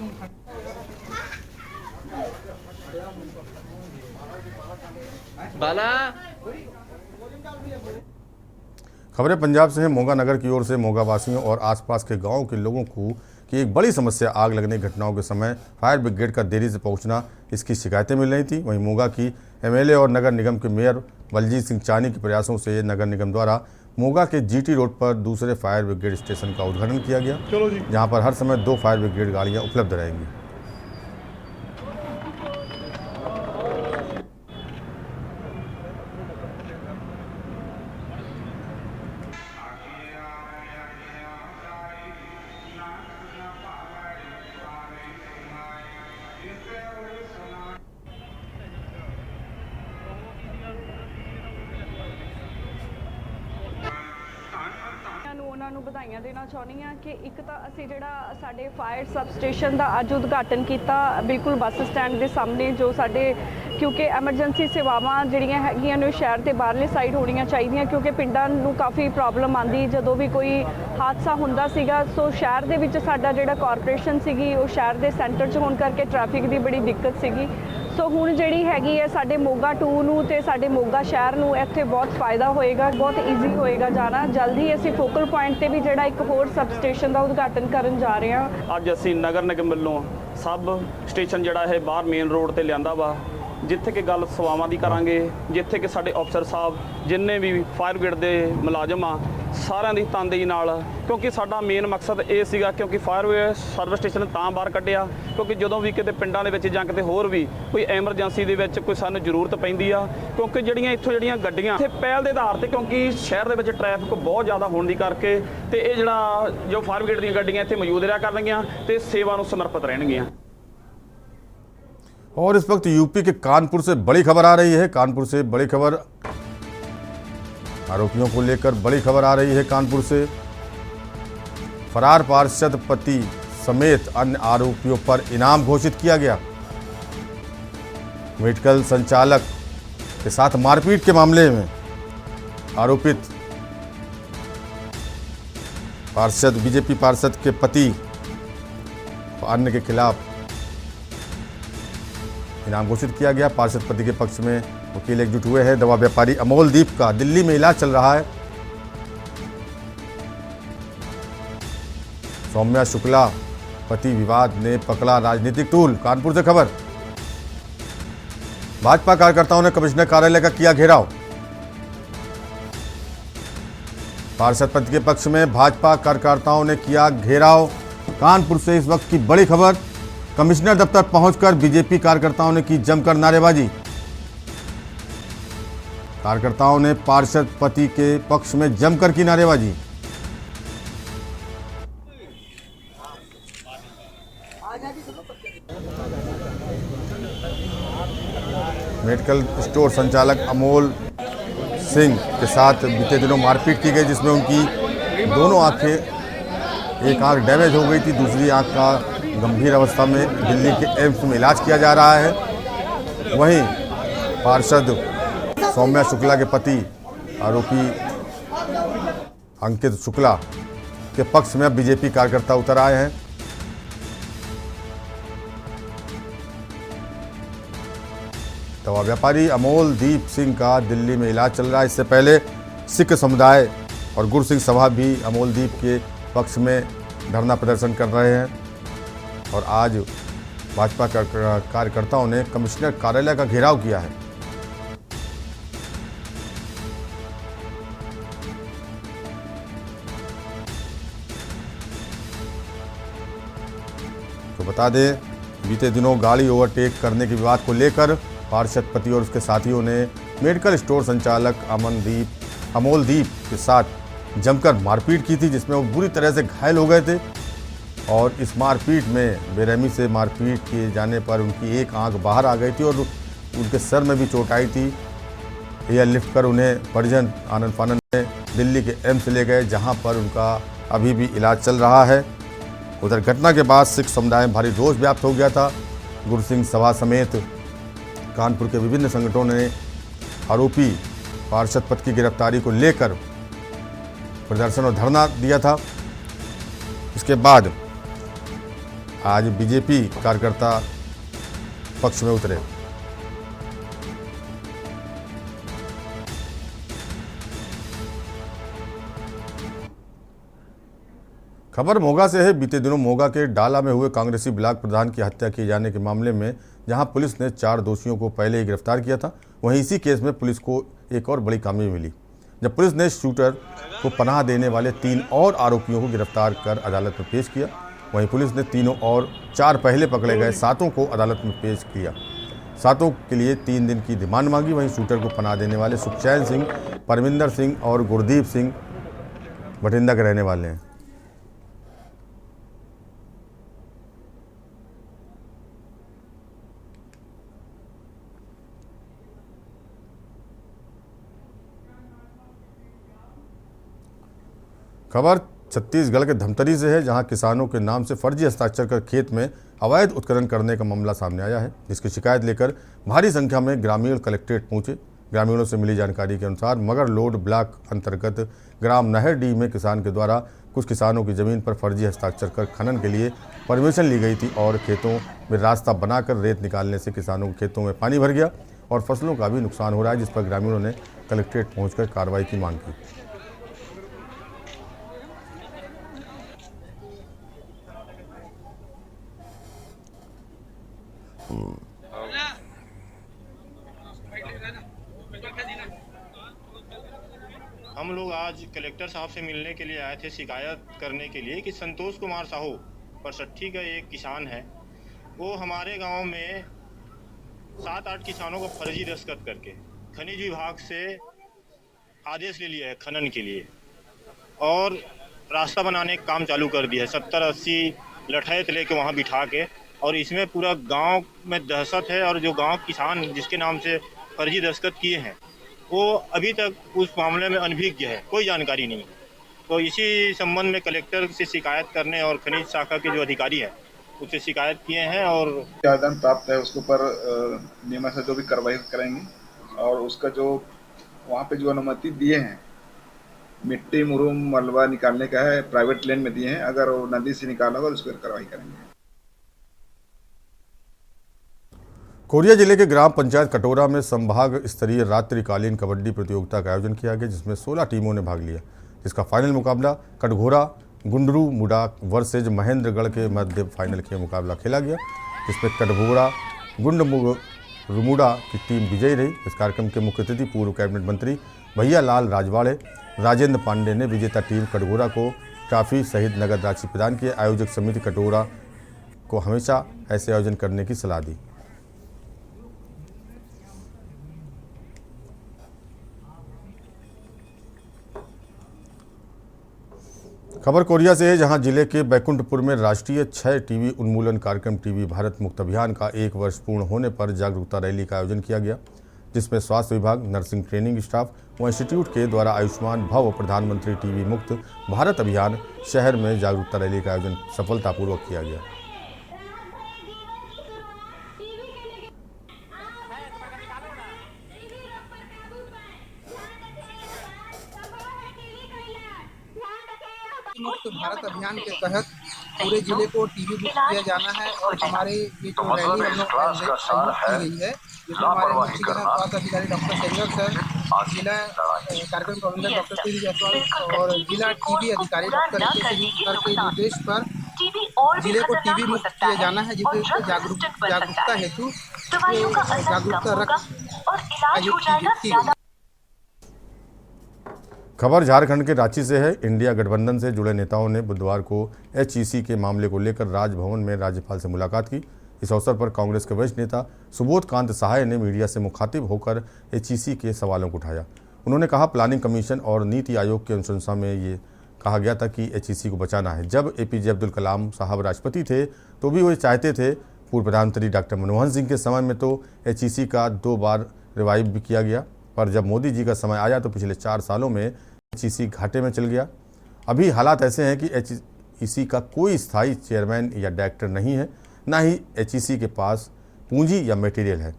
बाला। खबरें पंजाब से हैं। मोगा नगर की ओर से मोगा वासियों और आसपास के गांवों के लोगों को की एक बड़ी समस्या आग लगने की घटनाओं के समय फायर ब्रिगेड का देरी से पहुंचना, इसकी शिकायतें मिल रही थी। वहीं मोगा की एमएलए और नगर निगम के मेयर बलजीत सिंह चानी के प्रयासों से नगर निगम द्वारा मोगा के जीटी रोड पर दूसरे फायर ब्रिगेड स्टेशन का उद्घाटन किया गया, जहां पर हर समय 2 फायर ब्रिगेड गाड़ियां उपलब्ध रहेंगी। ਉਹਨਾਂ ਨੂੰ ਵਧਾਈਆਂ ਦੇਣਾ ਚਾਹੁੰਦੀ ਹਾਂ ਕਿ ਇੱਕ ਤਾਂ ਅਸੀਂ ਜਿਹੜਾ ਸਾਡੇ ਫਾਇਰ ਸਬ ਸਟੇਸ਼ਨ ਦਾ ਅੱਜ ਉਦਘਾਟਨ ਕੀਤਾ ਬਿਲਕੁਲ ਬੱਸ ਸਟੈਂਡ ਦੇ ਸਾਹਮਣੇ, ਜੋ ਸਾਡੇ ਕਿਉਂਕਿ ਐਮਰਜੈਂਸੀ ਸੇਵਾਵਾਂ ਜਿਹੜੀਆਂ ਹੈਗੀਆਂ ਨੇ ਸ਼ਹਿਰ ਦੇ ਬਾਹਰਲੇ ਸਾਈਡ ਹੋਣੀਆਂ ਚਾਹੀਦੀਆਂ, ਕਿਉਂਕਿ ਪਿੰਡਾਂ ਨੂੰ ਕਾਫੀ ਪ੍ਰੋਬਲਮ ਆਉਂਦੀ ਜਦੋਂ ਵੀ ਕੋਈ ਹਾਦਸਾ ਹੁੰਦਾ ਸੀਗਾ। ਸੋ ਸ਼ਹਿਰ ਦੇ ਵਿੱਚ ਸਾਡਾ ਜਿਹੜਾ ਕਾਰਪੋਰੇਸ਼ਨ ਸੀਗੀ ਉਹ ਸ਼ਹਿਰ ਦੇ ਸੈਂਟਰ 'ਚ ਹੋਣ ਕਰਕੇ ਟ੍ਰੈਫਿਕ ਦੀ ਬੜੀ ਦਿੱਕਤ ਸੀਗੀ। ਸੋ ਹੁਣ ਜਿਹੜੀ ਹੈਗੀ ਹੈ ਸਾਡੇ ਮੋਗਾ 2 ਨੂੰ ਤੇ ਸਾਡੇ ਮੋਗਾ ਸ਼ਹਿਰ ਨੂੰ ਇੱਥੇ ਬਹੁਤ ਫਾਇਦਾ ਹੋਏਗਾ, ਬਹੁਤ ਈਜ਼ੀ ਹੋਏਗਾ ਜਾਣਾ। ਜਲਦੀ ਅਸੀਂ ਫੋਕਲ ਪੁਆਇੰਟ ਤੇ ਵੀ ਜਿਹੜਾ ਇੱਕ ਹੋਰ ਸਬ ਸਟੇਸ਼ਨ ਦਾ ਉਦਘਾਟਨ ਕਰਨ ਜਾ ਰਹੇ ਹਾਂ। ਅੱਜ ਅਸੀਂ ਨਗਰ ਨਿਗਮ ਵੱਲੋਂ ਸਬ ਸਟੇਸ਼ਨ ਜਿਹੜਾ ਹੈ ਬਾਹਰ ਮੇਨ ਰੋਡ ਤੇ ਲਿਆਂਦਾ ਵਾ, ਜਿੱਥੇ ਕਿ ਗੱਲ ਸੇਵਾਵਾਂ ਦੀ ਕਰਾਂਗੇ, ਜਿੱਥੇ ਕਿ ਸਾਡੇ ਅਫਸਰ ਸਾਹਿਬ ਜਿੰਨੇ ਵੀ ਫਾਇਰ ਬ੍ਰਿਗੇਡ ਦੇ ਮੁਲਾਜ਼ਮ ਆ ਸਾਰਿਆਂ ਦੀ ਤਨਦੇਹੀ ਨਾਲ, ਕਿਉਂਕਿ ਸਾਡਾ ਮੇਨ ਮਕਸਦ ਇਹ ਸੀਗਾ, ਕਿਉਂਕਿ ਫਾਇਰ ਸਰਵਿਸ ਸਟੇਸ਼ਨ ਤਾਂ ਬਾਹਰ ਕੱਢਿਆ ਕਿਉਂਕਿ ਜਦੋਂ ਵੀ ਕਿਤੇ ਪਿੰਡਾਂ ਦੇ ਵਿੱਚ ਜਾਂ ਕਿਤੇ ਹੋਰ ਵੀ ਕੋਈ ਐਮਰਜੈਂਸੀ ਦੇ ਵਿੱਚ ਕੋਈ ਸਾਨੂੰ ਜ਼ਰੂਰਤ ਪੈਂਦੀ ਆ, ਕਿਉਂਕਿ ਜਿਹੜੀਆਂ ਗੱਡੀਆਂ ਇੱਥੇ ਪਹਿਲ ਦੇ ਆਧਾਰ ਤੇ, ਕਿਉਂਕਿ ਸ਼ਹਿਰ ਦੇ ਵਿੱਚ ਟ੍ਰੈਫਿਕ ਬਹੁਤ ਜ਼ਿਆਦਾ ਹੋਣ ਦੀ ਕਰਕੇ ਤੇ ਇਹ ਜਿਹੜਾ ਜੋ ਫਾਇਰ ਬ੍ਰਿਗੇਡ ਦੀਆਂ ਗੱਡੀਆਂ ਇੱਥੇ ਮੌਜੂਦ ਰਿਹਾ ਕਰਨਗੀਆਂ ਤੇ ਸੇਵਾ ਨੂੰ ਸਮਰਪਿਤ ਰਹਿਣਗੀਆਂ। और इस वक्त यूपी के कानपुर से बड़ी खबर आ रही है। कानपुर से बड़ी खबर, आरोपियों को लेकर बड़ी खबर आ रही है। कानपुर से फरार पार्षद पति समेत अन्य आरोपियों पर इनाम घोषित किया गया। मेडिकल संचालक के साथ मारपीट के मामले में आरोपित पार्षद बीजेपी पार्षद के पति अन्य के खिलाफ इनाम घोषित किया गया। पार्षद पति के पक्ष में वकील एकजुट हुए हैं। दवा व्यापारी अमोलदीप का दिल्ली में इलाज चल रहा है। सौम्या शुक्ला पति विवाद ने पकड़ा राजनीतिक टूल। कानपुर से खबर, भाजपा कार्यकर्ताओं ने कमिश्नर कार्यालय का किया घेराव। पार्षद पति के पक्ष में भाजपा कार्यकर्ताओं ने किया घेराव। कानपुर से इस वक्त की बड़ी खबर, कमिश्नर दफ्तर पहुंचकर बीजेपी कार्यकर्ताओं ने की जमकर नारेबाजी। कार्यकर्ताओं ने पार्षद पति के पक्ष में जमकर की नारेबाजी। मेडिकल स्टोर संचालक अमोल सिंह के साथ बीते दिनों मारपीट की गई, जिसमें उनकी दोनों आंखें, एक आंख डैमेज हो गई थी, दूसरी आंख का गंभीर अवस्था में दिल्ली के एम्स में इलाज किया जा रहा है। वहीं पार्षद सौम्या शुक्ला के पति आरोपी अंकित शुक्ला के पक्ष में अब बीजेपी कार्यकर्ता उतर आए हैं। दवा व्यापारी अमोलदीप सिंह का दिल्ली में इलाज चल रहा है। इससे पहले सिख समुदाय और गुरसिंह सभा भी अमोलदीप के पक्ष में धरना प्रदर्शन कर रहे हैं और आज भाजपा कार्यकर्ताओं ने कमिश्नर कार्यालय का घेराव किया है। तो बता दें, बीते दिनों गाड़ी ओवरटेक करने के विवाद को लेकर पार्षद पति और उसके साथियों ने मेडिकल स्टोर संचालक अमोलदीप के साथ जमकर मारपीट की थी, जिसमें वो बुरी तरह से घायल हो गए थे। और इस मारपीट में बेरहमी से मारपीट किए जाने पर उनकी एक आंख बाहर आ गई थी और उनके सर में भी चोट आई थी। एयरलिफ्ट कर उन्हें परिजन आनंद फानंद में दिल्ली के एम्स ले गए, जहां पर उनका अभी भी इलाज चल रहा है। उधर घटना के बाद सिख समुदाय में भारी रोष व्याप्त हो गया था। गुरसिंह सभा समेत कानपुर के विभिन्न संगठनों ने आरोपी पार्षद पद की गिरफ्तारी को लेकर प्रदर्शन और धरना दिया था। इसके बाद आज बीजेपी कार्यकर्ता पक्ष में उतरे। खबर मोगा से है। बीते दिनों मोगा के डाला में हुए कांग्रेसी ब्लॉक प्रधान की हत्या किए जाने के मामले में जहां पुलिस ने 4 दोषियों को पहले ही गिरफ्तार किया था, वहीं इसी केस में पुलिस को एक और बड़ी कामयाबी मिली, जब पुलिस ने शूटर को पनाह देने वाले 3 और आरोपियों को गिरफ्तार कर अदालत में पेश किया। वहीं पुलिस ने 3 और 4 पहले पकड़े गए 7 को अदालत में पेश किया। 7 के लिए 3 दिन की रिमांड मांगी। वहीं शूटर को पनाह देने वाले सुखचैन सिंह, परमिंदर सिंह और गुरदीप सिंह बठिंडा के रहने वाले हैं। खबर छत्तीसगढ़ के धमतरी से है, जहां किसानों के नाम से फर्जी हस्ताक्षर कर खेत में अवैध उत्खनन करने का मामला सामने आया है, जिसकी शिकायत लेकर भारी संख्या में ग्रामीण कलेक्ट्रेट पहुंचे। ग्रामीणों से मिली जानकारी के अनुसार मगर लोड ब्लॉक अंतर्गत ग्राम नहरडीह में किसान के द्वारा कुछ किसानों की ज़मीन पर फर्जी हस्ताक्षर कर खनन के लिए परमिशन ली गई थी और खेतों में रास्ता बनाकर रेत निकालने से किसानों के खेतों में पानी भर गया और फसलों का भी नुकसान हो रहा है, जिस पर ग्रामीणों ने कलेक्ट्रेट पहुंचकर कार्रवाई की मांग की। हम लोग आज कलेक्टर साहब से मिलने के लिए आए थे शिकायत करने के लिए कि संतोष कुमार साहू परसट्ठी का एक किसान है, वो हमारे गांव में 7-8 किसानों को फर्जी दस्तखत करके खनिज विभाग से आदेश ले लिया है खनन के लिए और रास्ता बनाने का काम चालू कर दिया है। 70-80 लठैत लेके वहाँ बिठा के, और इसमें पूरा गांव में दहशत है। और जो गांव किसान जिसके नाम से फर्जी दस्तखत किए हैं वो अभी तक उस मामले में अनभिज्ञ है, कोई जानकारी नहीं। तो इसी संबंध में कलेक्टर से शिकायत करने और खनिज शाखा के जो अधिकारी है उससे शिकायत किए हैं और आवेदन प्राप्त है उसके ऊपर नियम से जो भी कार्रवाई करेंगे। और उसका जो वहाँ पे जो अनुमति दिए हैं मिट्टी मुरूम मलबा निकालने का है, प्राइवेट लैंड में दिए हैं, अगर वो नदी से निकाला होगा तो उस पर कार्रवाई करेंगे। कोरिया जिले के ग्राम पंचायत कटोरा में संभाग स्तरीय रात्रिकालीन कबड्डी प्रतियोगिता का आयोजन किया गया, जिसमें 16 टीमों ने भाग लिया, जिसका फाइनल मुकाबला कटघोरा गुंडरू मुडा वर्सेज महेंद्रगढ़ के मध्य फाइनल के मुकाबला खेला गया, जिसमें कटघोरा गुंडमुडा की टीम विजयी रही। इस कार्यक्रम के मुख्य अतिथि पूर्व कैबिनेट मंत्री भैया लाल राजवाड़े राजेंद्र पांडे ने विजेता टीम कटघोरा को ट्रॉफी सहित नगद राशि प्रदान किए। आयोजक समिति कटोरा को हमेशा ऐसे आयोजन करने की सलाह दी। खबर कोरिया से है, जहां जिले के बैकुंठपुर में राष्ट्रीय क्षय टीबी उन्मूलन कार्यक्रम टीबी भारत मुक्त अभियान का 1 वर्ष पूर्ण होने पर जागरूकता रैली का आयोजन किया गया, जिसमें स्वास्थ्य विभाग, नर्सिंग ट्रेनिंग स्टाफ व इंस्टीट्यूट के द्वारा आयुष्मान भव प्रधानमंत्री टीबी मुक्त भारत अभियान शहर में जागरूकता रैली का आयोजन सफलतापूर्वक किया गया। मुक्त भारत अभियान के तहत पूरे जिले को टीबी मुक्त किया जाना है और हमारे ये जो रैली हम लोग आयोजित की गई है, जिसमें हमारे मुख्य स्वास्थ्य अधिकारी डॉक्टर सेंगर सर, जिला कार्यक्रम प्रबंधक डॉक्टर पी जायसवाल और जिला टीबी अधिकारी डॉक्टर सर के निर्देश पर जिले को टीबी मुक्त किया जाना है, जिससे जागरूकता हेतु जागरूकता रख आयोजित की गई। खबर झारखंड के रांची से है। इंडिया गठबंधन से जुड़े नेताओं ने बुधवार को एचईसी के मामले को लेकर राजभवन में राज्यपाल से मुलाकात की। इस अवसर पर कांग्रेस के वरिष्ठ नेता सुबोध कांत सहाय ने मीडिया से मुखातिब होकर एचईसी के सवालों को उठाया। उन्होंने कहा, प्लानिंग कमीशन और नीति आयोग की अनुशंसा में ये कहा गया था कि एचईसी को बचाना है। जब एपीजे अब्दुल कलाम साहब राष्ट्रपति थे तो भी वो चाहते थे। पूर्व प्रधानमंत्री डॉक्टर मनमोहन सिंह के समय में तो एचईसी का 2 बार रिवाइव भी किया गया, पर जब मोदी जी का समय आया तो पिछले 4 सालों में एचईसी घाटे में चल गया। अभी हालात ऐसे हैं कि एचईसी का कोई स्थायी चेयरमैन या डायरेक्टर नहीं है, ना ही एचईसी के पास पूंजी या मटेरियल है।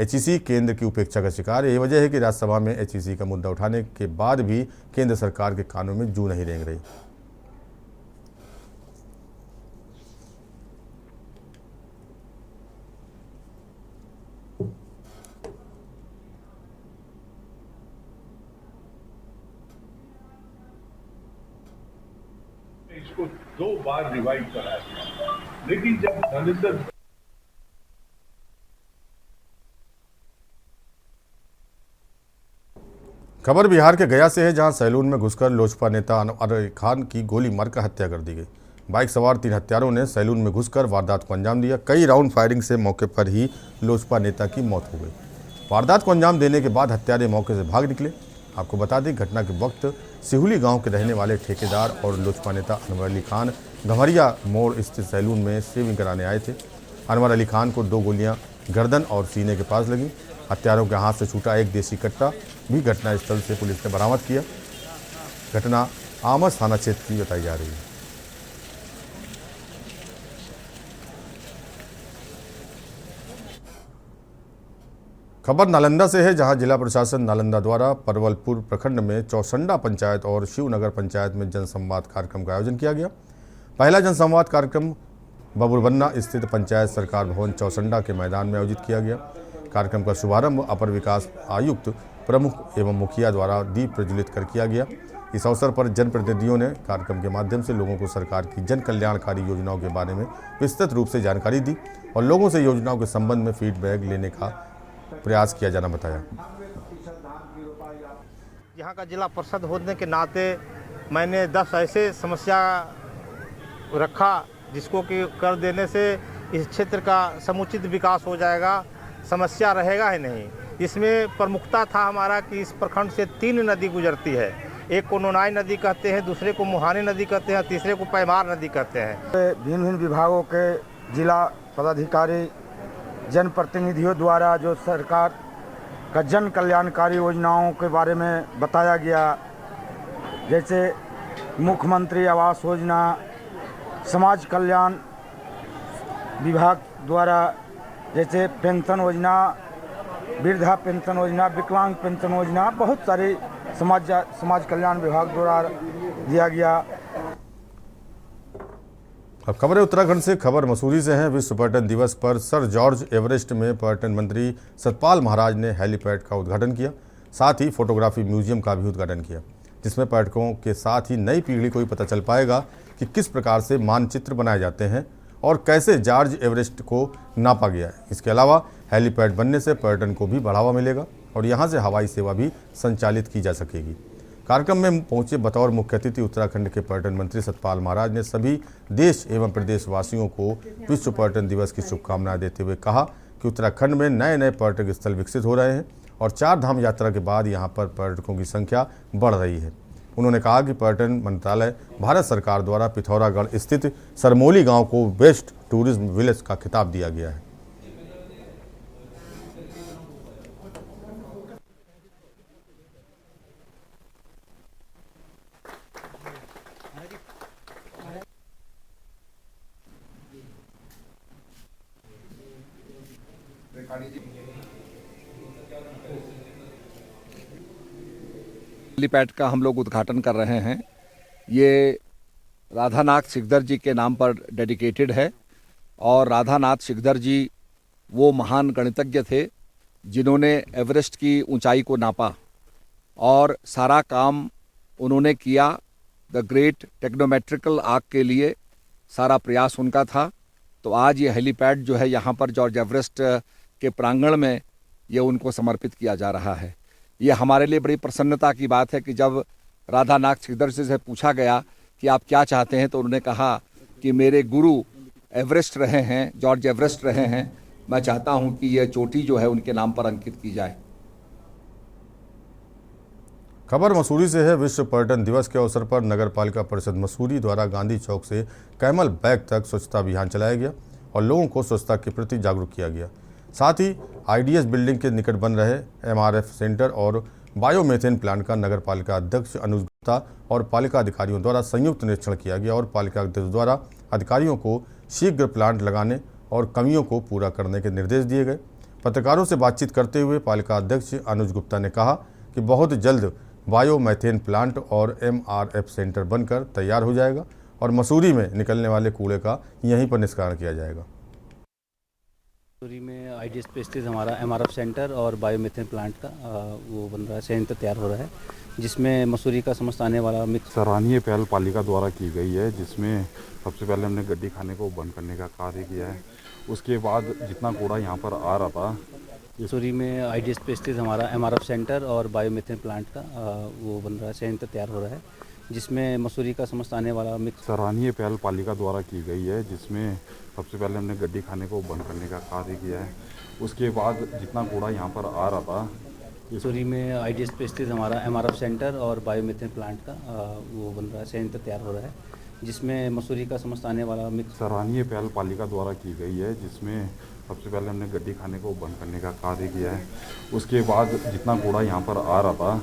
एचईसी केंद्र की उपेक्षा का शिकार है। यही वजह है कि राज्यसभा में एचईसी का मुद्दा उठाने के बाद भी केंद्र सरकार के कानों में जू नहीं रेंग रही। इसको 2 बार रिवाइव कराया गया, लेकिन जब धर्मेंद्र खबर बिहार के गया से है, जहां सैलून में घुसकर लोजपा नेता अनवर अली खान की गोली मारकर हत्या कर दी गई। बाइक सवार 3 हत्यारों ने सैलून में घुसकर वारदात को अंजाम दिया। कई राउंड फायरिंग से मौके पर ही लोजपा नेता की मौत हो गई। वारदात को अंजाम देने के बाद हत्यारे मौके से भाग निकले। आपको बता दें, घटना के वक्त सिहुली गांव के रहने वाले ठेकेदार और लोजपा नेता अनवर अली खान गम्हरिया मोड़ स्थित सैलून में शेविंग कराने आए थे। अनवर अली खान को 2 गोलियां गर्दन और सीने के पास लगी। हत्यारों के हाथ से छूटा एक देसी कट्टा भी घटनास्थल से पुलिस ने बरामद किया। घटना आमस थाना क्षेत्र की बताई जा रही है। खबर नालंदा से है, जहां जिला प्रशासन नालंदा द्वारा परवलपुर प्रखंड में चौसंडा पंचायत और शिवनगर पंचायत में जनसंवाद कार्यक्रम का आयोजन किया गया। पहला जनसंवाद कार्यक्रम बबुरबन्ना स्थित पंचायत सरकार भवन चौसंडा के मैदान में आयोजित किया गया। कार्यक्रम का शुभारंभ अपर विकास आयुक्त प्रमुख एवं मुखिया द्वारा दीप प्रज्वलित कर किया गया। इस अवसर पर जनप्रतिनिधियों ने कार्यक्रम के माध्यम से लोगों को सरकार की जन कल्याणकारी योजनाओं के बारे में विस्तृत रूप से जानकारी दी और लोगों से योजनाओं के संबंध में फीडबैक लेने का प्रयास किया जाना बताया। यहाँ का जिला परिषद होने के नाते मैंने 10 ऐसे समस्या रखा जिसको कि कर देने से इस क्षेत्र का समुचित विकास हो जाएगा, समस्या रहेगा ही नहीं। इसमें प्रमुखता था हमारा कि इस प्रखंड से 3 नदी गुजरती है। एक को नोनाई नदी कहते हैं, दूसरे को मुहानी नदी कहते हैं, तीसरे को पैमार नदी कहते हैं। भिन्न भिन्न विभागों के जिला पदाधिकारी जनप्रतिनिधियों द्वारा जो सरकार का जन कल्याणकारी योजनाओं के बारे में बताया गया, जैसे मुख्यमंत्री आवास योजना, समाज कल्याण विभाग द्वारा जैसे पेंशन योजना, वृद्धा पेंशन योजना, विकलांग पेंशन योजना, बहुत सारे समाज कल्याण विभाग द्वारा दिया गया। अब खबरें उत्तराखंड से, खबर मसूरी से है। विश्व पर्यटन दिवस पर सर जॉर्ज एवरेस्ट में पर्यटन मंत्री सतपाल महाराज ने हेलीपैड का उद्घाटन किया, साथ ही फोटोग्राफी म्यूजियम का भी उद्घाटन किया, जिसमें पर्यटकों के साथ ही नई पीढ़ी को भी पता चल पाएगा कि किस प्रकार से मानचित्र बनाए जाते हैं और कैसे जॉर्ज एवरेस्ट को नापा गया है। इसके अलावा हेलीपैड बनने से पर्यटन को भी बढ़ावा मिलेगा और यहाँ से हवाई सेवा भी संचालित की जा सकेगी। कार्यक्रम में पहुंचे बतौर मुख्य अतिथि उत्तराखंड के पर्यटन मंत्री सतपाल महाराज ने सभी देश एवं प्रदेशवासियों को विश्व पर्यटन दिवस की शुभकामनाएं देते हुए कहा कि उत्तराखंड में नए नए पर्यटक स्थल विकसित हो रहे हैं और 4 धाम यात्रा के बाद यहां पर पर्यटकों की संख्या बढ़ रही है। उन्होंने कहा कि पर्यटन मंत्रालय भारत सरकार द्वारा पिथौरागढ़ स्थित सरमोली गाँव को बेस्ट टूरिज्म विलेज का खिताब दिया गया है। हेलीपैड का हम लोग उद्घाटन कर रहे हैं। ये राधानाथ सिकदर जी के नाम पर डेडिकेटेड है और राधानाथ सिकदर जी वो महान गणितज्ञ थे जिन्होंने एवरेस्ट की ऊंचाई को नापा और सारा काम उन्होंने किया। द ग्रेट टेक्नोमेट्रिकल आर्क के लिए सारा प्रयास उनका था। तो आज ये हेलीपैड जो है यहाँ पर जॉर्ज एवरेस्ट के प्रांगण में ये उनको समर्पित किया जा रहा है। ये हमारे लिए बड़ी प्रसन्नता की बात है कि जब राधानाथ सिकदर से पूछा गया कि आप क्या चाहते हैं तो उन्होंने कहा कि मेरे गुरु एवरेस्ट रहे हैं, जॉर्ज एवरेस्ट रहे हैं, मैं चाहता हूं कि यह चोटी जो है उनके नाम पर अंकित की जाए। खबर मसूरी से है। विश्व पर्यटन दिवस के अवसर पर नगर पालिका परिषद मसूरी द्वारा गांधी चौक से कैमल बैग तक स्वच्छता अभियान चलाया गया और लोगों को स्वच्छता के प्रति जागरूक किया गया। साथ ही आईडीएस बिल्डिंग के निकट बन रहे एमआरएफ सेंटर और बायोमीथेन प्लांट का नगर पालिका अध्यक्ष अनुज गुप्ता और पालिका अधिकारियों द्वारा संयुक्त निरीक्षण किया गया और पालिका अध्यक्ष द्वारा अधिकारियों को शीघ्र प्लांट लगाने और कमियों को पूरा करने के निर्देश दिए गए। पत्रकारों से बातचीत करते हुए पालिका अध्यक्ष अनुज गुप्ता ने कहा कि बहुत जल्द बायोमीथेन प्लांट और एमआरएफ सेंटर बनकर तैयार हो जाएगा और मसूरी में निकलने वाले कूड़े का यहीं पर निष्कारण किया जाएगा। मसूरी में आईडीएस पे स्थित हमारा एमआरएफ सेंटर और बायोमीथेन प्लांट का वो बन रहा है, संयंत्र तैयार हो रहा है, जिसमें मसूरी का समस्त आने वाला मिक्स। सराहनीय पहल पालिका द्वारा की गई है, जिसमें सबसे पहले हमने गड्डी खाने को बंद करने का कार्य किया है। उसके बाद जितना कूड़ा यहाँ पर आ रहा था, मसूरी में आईडीएस पे स्थित हमारा एमआरएफ सेंटर और बायोमीथेन प्लांट का वो बन रहा है, संयंत्र तैयार हो रहा है, जिसमें मसूरी का समस्त आने वाला मिक्स। सराहनीय पहल पालिका द्वारा की गई है, जिसमें सबसे पहले हमने गड्डी खाने को बंद करने का कार्य किया है। उसके बाद जितना कूड़ा यहाँ पर आ रहा था, मसूरी में आईडीएस पे स्थित हमारा एमआरएफ सेंटर और बायोमीथेन प्लांट का वो बन रहा है, संयंत्र तैयार हो रहा है, जिसमें मसूरी का समस्त आने वाला मिक्स। सराहनीय पहल पालिका द्वारा की गई है, जिसमें सबसे पहले हमने गड्डी खाने को बंद करने का कार्य किया है। उसके बाद जितना कूड़ा यहाँ पर आ रहा था,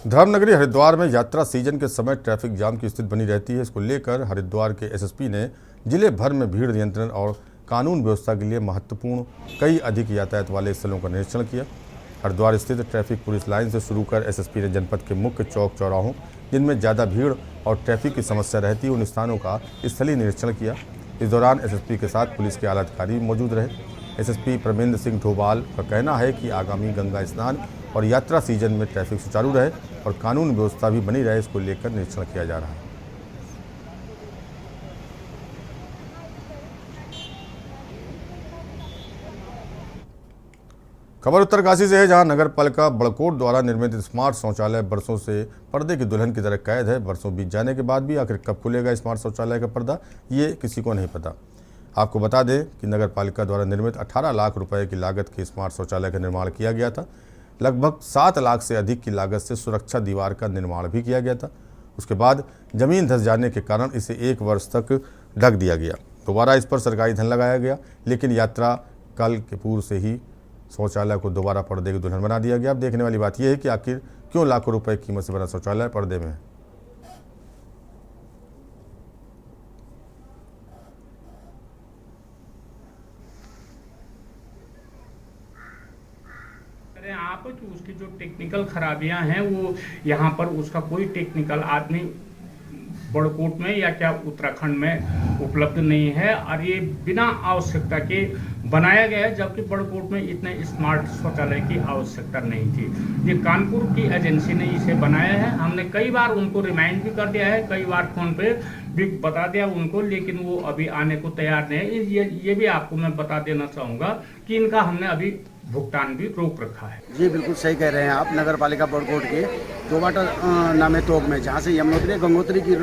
धर्मनगरी हरिद्वार में यात्रा सीजन के समय ट्रैफिक जाम की स्थिति बनी रहती है। इसको लेकर हरिद्वार के एसएसपी ने जिले भर में भीड़ नियंत्रण और कानून व्यवस्था के लिए महत्वपूर्ण कई अधिक यातायात वाले स्थलों का निरीक्षण किया। हरिद्वार स्थित ट्रैफिक पुलिस लाइन से शुरू कर एसएसपी ने जनपद के मुख्य चौक चौराहों जिनमें ज़्यादा भीड़ और ट्रैफिक की समस्या रहती है उन स्थानों का स्थलीय निरीक्षण किया। इस दौरान एसएसपी के साथ पुलिस के आला अधिकारी मौजूद रहे। एसएसपी परमेंद्र सिंह ढोबाल का कहना है कि आगामी गंगा स्नान और यात्रा सीजन में ट्रैफिक सुचारू रहे और कानून व्यवस्था भी बनी रहे, इसको लेकर निरीक्षण किया जा रहा है। खबर उत्तरकाशी से है, जहां नगर पालिका बड़कोट द्वारा निर्मित स्मार्ट शौचालय बरसों से पर्दे की दुल्हन की तरह कैद है। बरसों बीत जाने के बाद भी आखिर कब खुलेगा स्मार्ट शौचालय का पर्दा, ये किसी को नहीं पता। आपको बता दें कि नगर पालिका द्वारा निर्मित 18 लाख रुपए की लागत के स्मार्ट शौचालय का निर्माण किया गया था। लगभग 7 लाख से अधिक की लागत से सुरक्षा दीवार का निर्माण भी किया गया था। उसके बाद जमीन धंस जाने के कारण इसे 1 वर्ष तक ढक दिया गया। दोबारा इस पर सरकारी धन लगाया गया, लेकिन यात्रा काल के पूर्व से ही शौचालय को दोबारा पर्दे की दुल्हन बना दिया गया। अब देखने वाली बात यह है कि आखिर क्यों लाखों रुपए कीमत से बना शौचालय पर्दे में है। आप कि उसकी जो टेक्निकल खराबियां हैं वो यहाँ पर उसका कोई टेक्निकल आदमी बड़कोट में या क्या उत्तराखंड में उपलब्ध नहीं है और ये बिना आवश्यकता के बनाया गया है, जबकि बड़कोट में इतने स्मार्ट शौचालय की आवश्यकता नहीं थी। ये कानपुर की एजेंसी ने इसे बनाया है। हमने कई बार उनको रिमाइंड भी कर दिया है, कई बार फोन पे भी बता दिया उनको, लेकिन वो अभी आने को तैयार नहीं है। ये भी आपको मैं बता देना चाहूँगा कि इनका हमने अभी भुगतान भी रोक रखा है। जी बिल्कुल सही कह रहे हैं आप। नगर पालिका बड़कोट के चौबाटा नामे तोक में, जहाँ से यमुनोत्री गंगोत्री की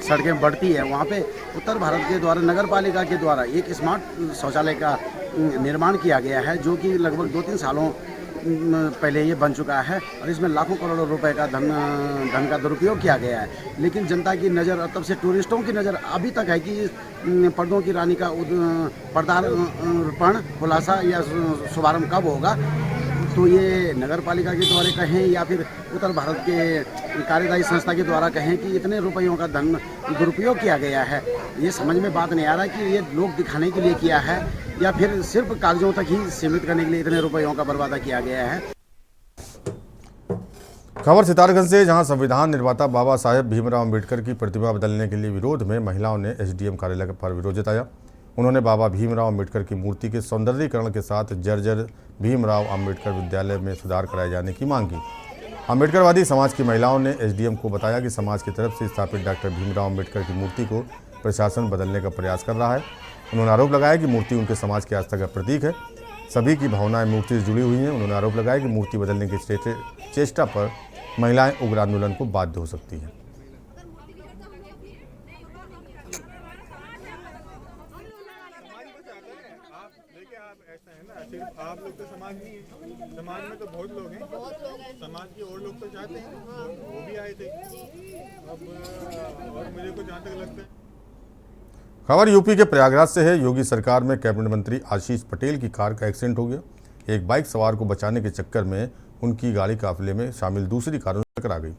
सड़कें बढ़ती है, वहाँ पे उत्तर भारत के द्वारा नगर पालिका के द्वारा एक स्मार्ट शौचालय का निर्माण किया गया है, जो कि लगभग 2-3 सालों पहले ये बन चुका है और इसमें लाखों करोड़ों रुपए का धन का दुरुपयोग किया गया है। लेकिन जनता की नज़र, तब से टूरिस्टों की नज़र अभी तक है कि पर्दों की रानी का पदार्पण खुलासा या शुभारंभ कब होगा। तो ये नगर पालिका के द्वारा कहें या फिर उत्तर भारत के कार्यदायी संस्था के द्वारा कहें कि इतने रुपयों का धन दुरुपयोग किया गया है, ये समझ में बात नहीं आ रहा कि ये लोग दिखाने के लिए किया है या फिर सिर्फ कागजों तक ही सीमित करने के लिए इतने रुपयों का बर्बादा किया गया है। खबर सितारगंज से, जहां संविधान निर्माता बाबा साहेब भीमराव अम्बेडकर की प्रतिमा बदलने के लिए विरोध में महिलाओं ने एसडीएम कार्यालय पर विरोध जताया। उन्होंने बाबा भीमराव अम्बेडकर की मूर्ति के सौंदर्यीकरण के साथ जर्जर भीमराव अम्बेडकर विद्यालय में सुधार कराए जाने की मांग की। अम्बेडकरवादी समाज की महिलाओं ने एसडीएम को बताया कि समाज की तरफ से स्थापित डॉक्टर भीमराव अम्बेडकर की मूर्ति को प्रशासन बदलने का प्रयास कर रहा है। उन्होंने आरोप लगाया कि मूर्ति उनके समाज की आस्था का प्रतीक है, सभी की भावनाएं मूर्ति से जुड़ी हुई हैं। उन्होंने आरोप लगाया कि मूर्ति बदलने की चेष्टा पर महिलाएं उग्र आंदोलन को बाध्य हो सकती हैं। सिर्फ आप लोग तो समाज नहीं है, समाज में तो बहुत लोग हैं, समाज के और लोग तो चाहते हैं, वो भी आए थे। अब और मुझे को जहाँ तक लगता है। खबर यूपी के प्रयागराज से है। योगी सरकार में कैबिनेट मंत्री आशीष पटेल की कार का एक्सीडेंट हो गया। एक बाइक सवार को बचाने के चक्कर में उनकी गाड़ी काफिले में शामिल दूसरी कारों से टकरा गई।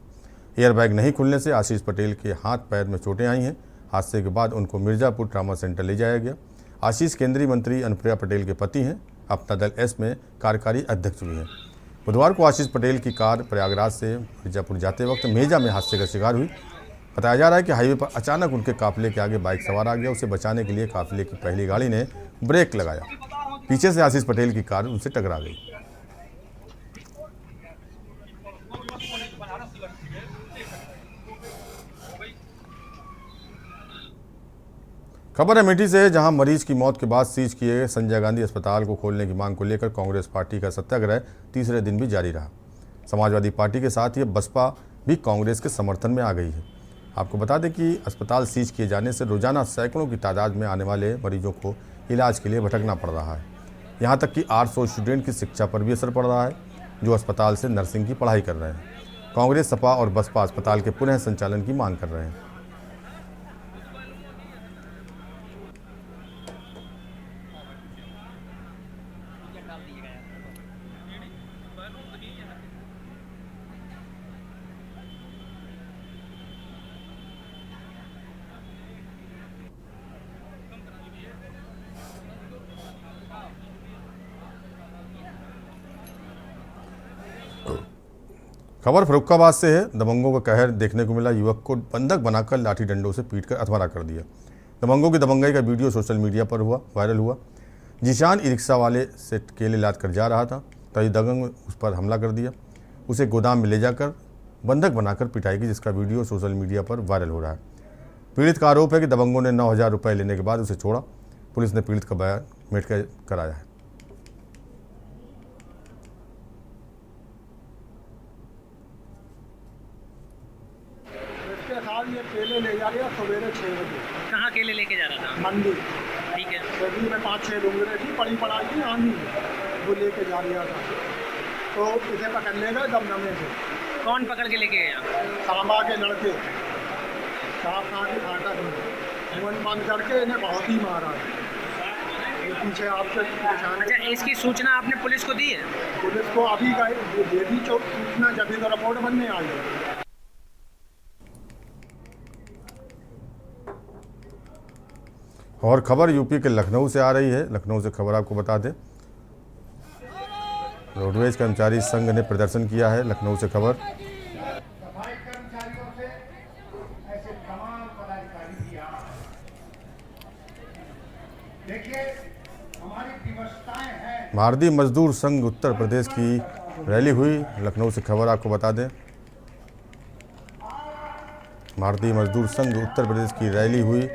एयरबैग नहीं खुलने से आशीष पटेल के हाथ पैर में चोटें आई हैं। हादसे के बाद उनको मिर्जापुर ट्रामा सेंटर ले जाया गया। आशीष केंद्रीय मंत्री अनुप्रिया पटेल के पति हैं। अपना दल एस में कार्यकारी अध्यक्ष भी हैं। बुधवार को आशीष पटेल की कार प्रयागराज से मिर्जापुर जाते वक्त मेजा में हादसे का शिकार हुई। बताया जा रहा है कि हाईवे पर अचानक उनके काफिले के आगे बाइक सवार आ गया। उसे बचाने के लिए काफिले की पहली गाड़ी ने ब्रेक लगाया। पीछे से आशीष पटेल की कार उनसे टकरा गई। खबर अमेठी से है, जहां मरीज की मौत के बाद सीज किए गए संजय गांधी अस्पताल को खोलने की मांग को लेकर कांग्रेस पार्टी का सत्याग्रह तीसरे दिन भी जारी रहा। समाजवादी पार्टी के साथ ही बसपा भी कांग्रेस के समर्थन में आ गई है। आपको बता दें कि अस्पताल सीज किए जाने से रोजाना सैकड़ों की तादाद में आने वाले मरीजों को इलाज के लिए भटकना पड़ रहा है। यहाँ तक कि 800 स्टूडेंट की शिक्षा पर भी असर पड़ रहा है, जो अस्पताल से नर्सिंग की पढ़ाई कर रहे हैं। कांग्रेस, सपा और बसपा अस्पताल के पुनः संचालन की मांग कर रहे हैं। खबर फर्रुखाबाद से है। दबंगों का कहर देखने को मिला। युवक को बंधक बनाकर लाठी डंडों से पीटकर अधमरा कर दिया। दबंगों की दबंगाई का वीडियो सोशल मीडिया पर वायरल हुआ। जीशान ई रिक्शा वाले से केले लाद कर जा रहा था, तभी दबंग उस पर हमला कर दिया। उसे गोदाम में ले जाकर बंधक बनाकर पिटाई की, जिसका वीडियो सोशल मीडिया पर वायरल हो रहा है। पीड़ित का आरोप है कि दबंगों ने 9,000 रुपये लेने के बाद उसे छोड़ा। पुलिस ने पीड़ित का बयान मेट कराया है। ये केले ले जा रहा सवेरे 6 बजे। कहाँ केले लेके जा रहा था? मंडी। ठीक है। सब्जी में 5-6 डूंगरे थी, पड़ी पड़ाई थी आंधी, वो लेके जा रहा था। तो इसे पकड़ ले गए दमदमे से। कौन पकड़ के लेके गया? सांबा के लड़के। सांप खा के फाटक में मुंह बंद करके इन्हें बहुत ही मारा। पीछे आपसे अच्छा, इसकी सूचना आपने पुलिस को दी है? पुलिस को अभी दे दी सूचना, जब भी तो रिपोर्ट बनने आई है। और खबर यूपी के लखनऊ से आ रही है। लखनऊ से खबर आपको बता दें, रोडवेज कर्मचारी संघ ने प्रदर्शन किया है। लखनऊ से खबर। भारतीय मजदूर संघ उत्तर प्रदेश की रैली हुई। लखनऊ से खबर आपको बता दें, भारतीय मजदूर संघ उत्तर प्रदेश की रैली हुई,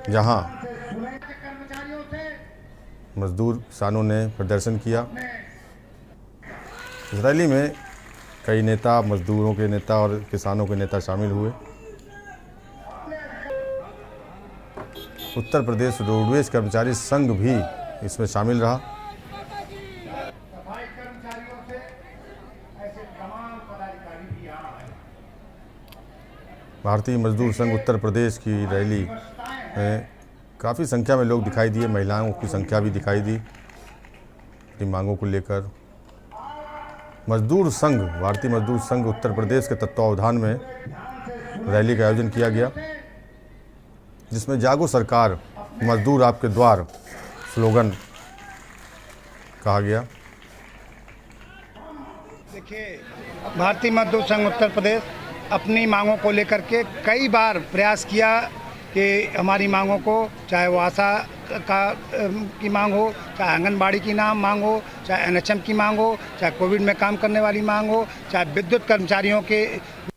जहां मजदूर किसानों ने प्रदर्शन किया। इस रैली में कई नेता, मजदूरों के नेता और किसानों के नेता शामिल हुए। उत्तर प्रदेश रोडवेज कर्मचारी संघ भी इसमें शामिल रहा। भारतीय मजदूर संघ उत्तर प्रदेश की रैली में काफ़ी संख्या में लोग दिखाई दिए। महिलाओं की संख्या भी दिखाई दी अपनी मांगों को लेकर। मजदूर संघ, भारतीय मजदूर संघ उत्तर प्रदेश के तत्वावधान में रैली का आयोजन किया गया, जिसमें जागो सरकार, मजदूर आपके द्वार स्लोगन कहा गया। देखिए, भारतीय मजदूर संघ उत्तर प्रदेश अपनी मांगों को लेकर के कई बार प्रयास किया कि हमारी मांगों को, चाहे वो आशा की मांग हो, चाहे आंगनबाड़ी की मांग हो, चाहे एनएचएम की मांग हो, चाहे कोविड में काम करने वाली मांग हो, चाहे विद्युत कर्मचारियों के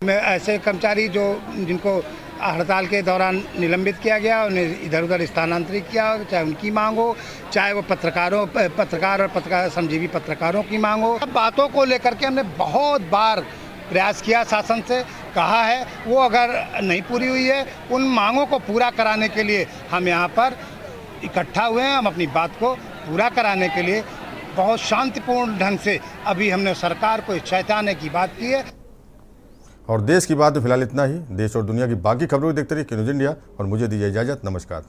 में ऐसे कर्मचारी जिनको हड़ताल के दौरान निलंबित किया गया, उन्हें इधर उधर स्थानांतरित किया, चाहे उनकी मांग हो, चाहे वो पत्रकार और पत्रकार श्रमजीवी पत्रकारों की मांग हो। सब बातों को लेकर के हमने बहुत बार प्रयास किया, शासन से कहा है। वो अगर नहीं पूरी हुई है, उन मांगों को पूरा कराने के लिए हम यहाँ पर इकट्ठा हुए हैं। हम अपनी बात को पूरा कराने के लिए बहुत शांतिपूर्ण ढंग से अभी हमने सरकार को चेताने की बात की है। और देश की बात तो फिलहाल इतना ही। देश और दुनिया की बाकी खबरों को देखते रहिए न्यूज़ इंडिया और मुझे दीजिए इजाज़त। नमस्कार।